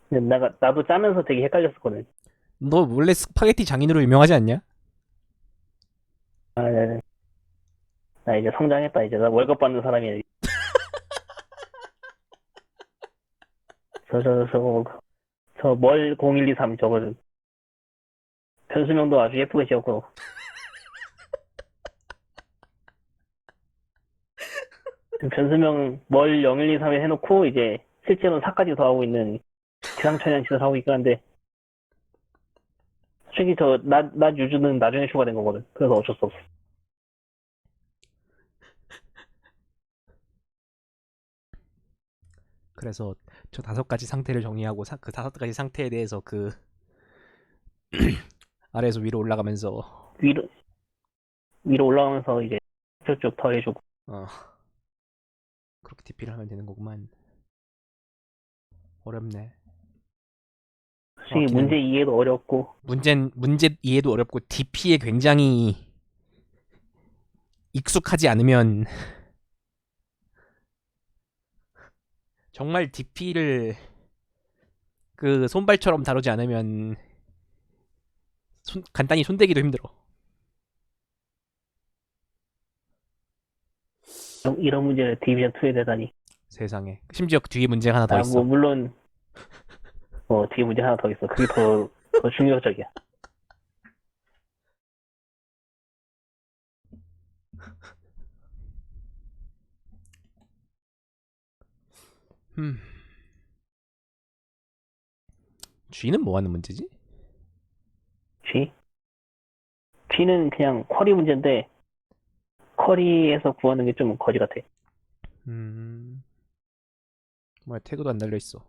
나도 짜면서 되게 헷갈렸었거든.
너 원래 스파게티 장인으로 유명하지 않냐?
네. 나 이제 성장했다. 이제 나 월급 받는 사람이야. 멀 0123 저거는. 변수명도 아주 예쁘게 지었고. 변수명 멀 0123에 해놓고 이제 실제로는 4까지 더하고 있는 기상천외한 짓을 하고 있긴 한데 솔직히 낮 유주는 나중에 추가된 거거든. 그래서 어쩔 수 없어.
그래서 저 5가지 상태를 정리하고 그 5가지 상태에 대해서 그 아래에서 위로 올라가면서
위로 위로 올라가면서 이제 쭉쭉 더해주고.
어. 그렇게 DP를 하면 되는 거구만. 어렵네.
솔직히 문제 이해도 어렵고.
문제 이해도 어렵고 DP에 굉장히 익숙하지 않으면 정말 DP를 그 손발처럼 다루지 않으면 간단히 손대기도 힘들어.
이런 문제를 디비전 2에 대다니.
세상에. 심지어 그 뒤에 문제가 하나 더
아,
있어.
뭐 물론 뒤에 문제 하나 더 있어. 그게 더 충격적이야.
음. G는 뭐 하는 문제지?
G? G는 그냥 쿼리 문제인데 쿼리에서 구하는 게 좀 거지 같아.
뭐야, 태그도 안 달려 있어.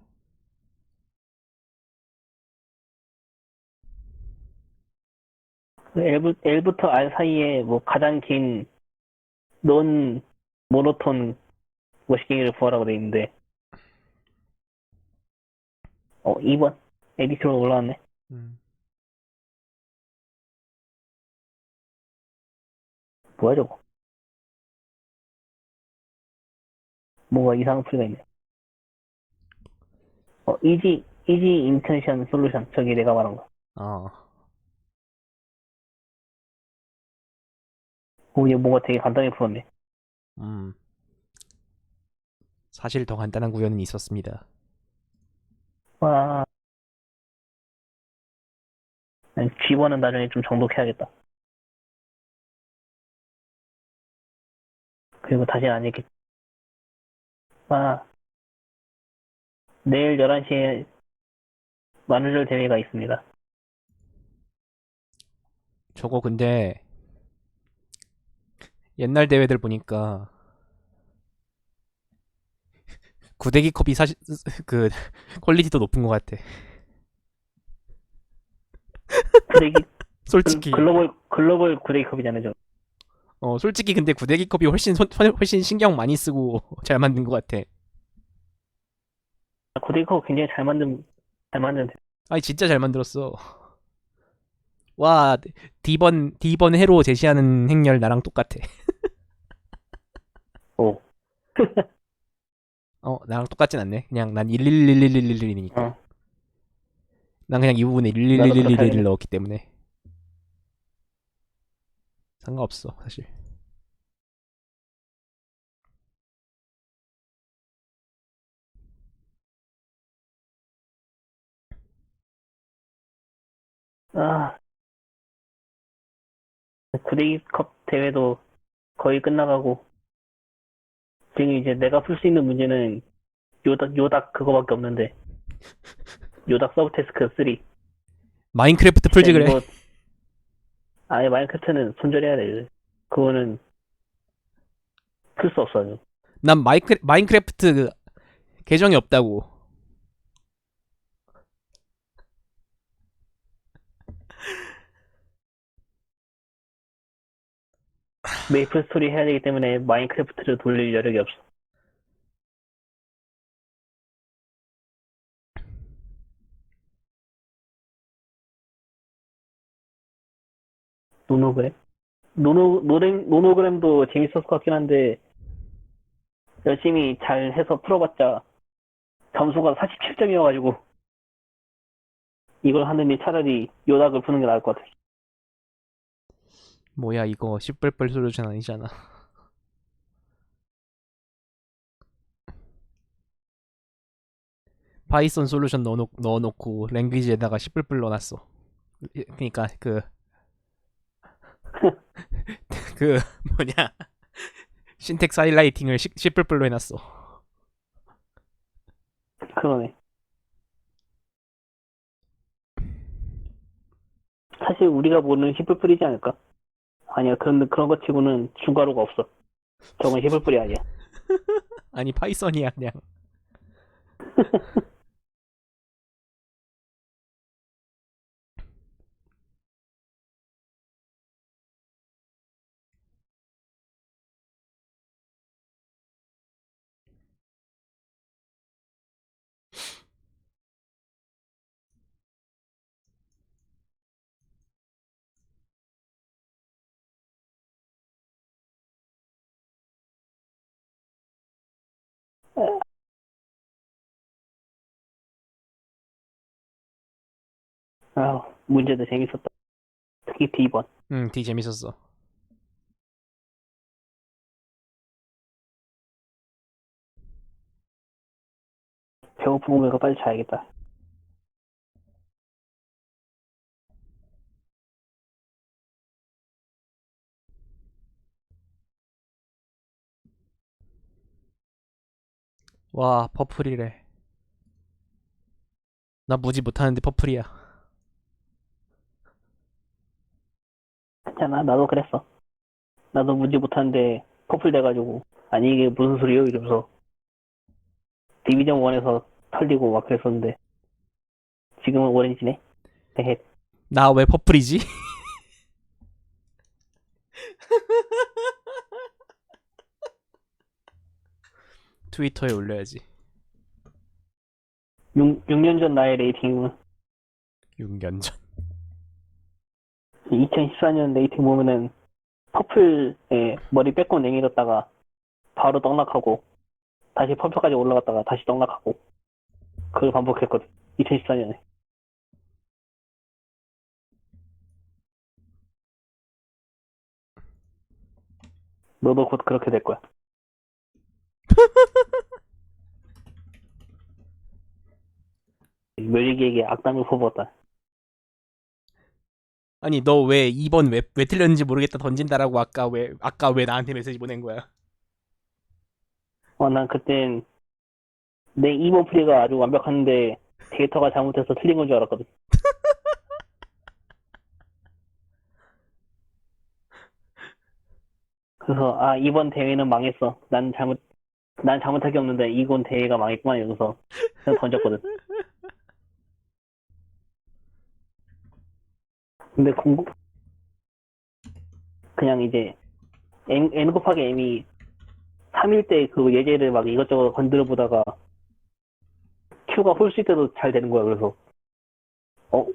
L부터 R 사이에 뭐 가장 긴 논 모노톤 모시기를 구하라고 돼 있는데 2번 에디트로 올라왔네.
음.
뭐야 저거? 뭔가 이상한 소리가 있네. 이지 인텐션 솔루션. 저기 내가 말한 거.
어.
이거 뭔가 되게 간단히 풀었네.
음. 사실 더 간단한 구현은 있었습니다.
와, G번은 나중에 좀 정독해야겠다. 그리고 다시 안 읽겠. 아, 내일 11시에 만우절 대회가 있습니다.
저거 근데 옛날 대회들 보니까 구대기 컵이 사실 그 퀄리티도 높은 것 같아.
구대기,
솔직히.
글로벌 구대기컵이잖아요, 저.
솔직히 근데 구대기 컵이 훨씬 신경 많이 쓰고 잘 만든 것 같아.
구대기컵 굉장히 잘 만든 대.
아니 진짜 잘 만들었어. 와, D번 해로 제시하는 행렬 나랑 똑같아.
오,
나랑 똑같진 않네. 그냥 난 111111이니까.
어,
난 그냥 이 부분에
나도 그렇게
1111을
하겠네.
넣었기 때문에 상관없어, 사실.
아, 구대기컵 대회도 거의 끝나가고, 지금 이제 내가 풀 수 있는 문제는 요닥 그거밖에 없는데, 요닥 서브태스크 3.
마인크래프트
진짜
풀지 그래.
이거, 아예 마인크래프트는 손절해야 돼. 그거는 풀 수 없어, 아주.
난 마인크래프트 계정이 없다고.
메이플 스토리 해야 되기 때문에 마인크래프트를 돌릴 여력이 없어. 노노그램? 노노그램도 재밌었을 것 같긴 한데, 열심히 잘 해서 풀어봤자 점수가 47점이어가지고, 이걸 하느니 차라리 요닥을 푸는 게 나을 것 같아.
뭐야 이거 10뿔뿔 솔루션 아니잖아. 파이썬 솔루션 넣어놓고 랭귀지에다가 10뿔뿔 넣어놨어. 그니까 그 뭐냐 신텍스 하이라이팅을 10뿔뿔로 해놨어.
그러네. 사실 우리가 모르는 히플풀이지 않을까? 아니야, 그런 것 치고는 중괄호가 없어. 저건 히플풀이 아니야.
아니 파이썬이야 그냥.
문제도 재밌었다. 특히 D번.
D 재밌었어.
배고프면 이거 빨리 자야겠다.
와, 퍼플이래. 나 무지 못하는데 퍼플이야.
괜찮아, 나도 그랬어. 나도 문제 못하는데 퍼플 돼가지고 아니 이게 무슨 소리요? 이러면서 디비전 1에서 털리고 막 그랬었는데 지금은 오렌지네. 헤헤.
나 왜 퍼플이지? 트위터에 올려야지.
6년 전 나의 레이팅은
6년 전.
2014년 레이팅 보면은 퍼플에 머리 빼고 내밀었다가 바로 떡락하고 다시 퍼플까지 올라갔다가 다시 떡락하고 그걸 반복했거든. 2014년에. 너도 곧 그렇게 될 거야. 멸리기에게 악담을 퍼부었다.
아니, 너 왜 2번 왜 틀렸는지 모르겠다 던진다라고 아까 왜 나한테 메시지 보낸 거야?
난 그땐 내 2번 풀이가 아주 완벽한데 데이터가 잘못해서 틀린 건 줄 알았거든. 그래서 이번 대회는 망했어. 난 잘못할 게 없는데 이번 대회가 망했구만 이러면서 그냥 던졌거든. 근데 그냥 이제 N 곱하기 M이 3일 때 그 예제를 막 이것저것 건드려 보다가 Q가 홀수 때도 잘 되는 거야. 그래서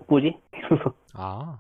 뭐지? 이러면서
아,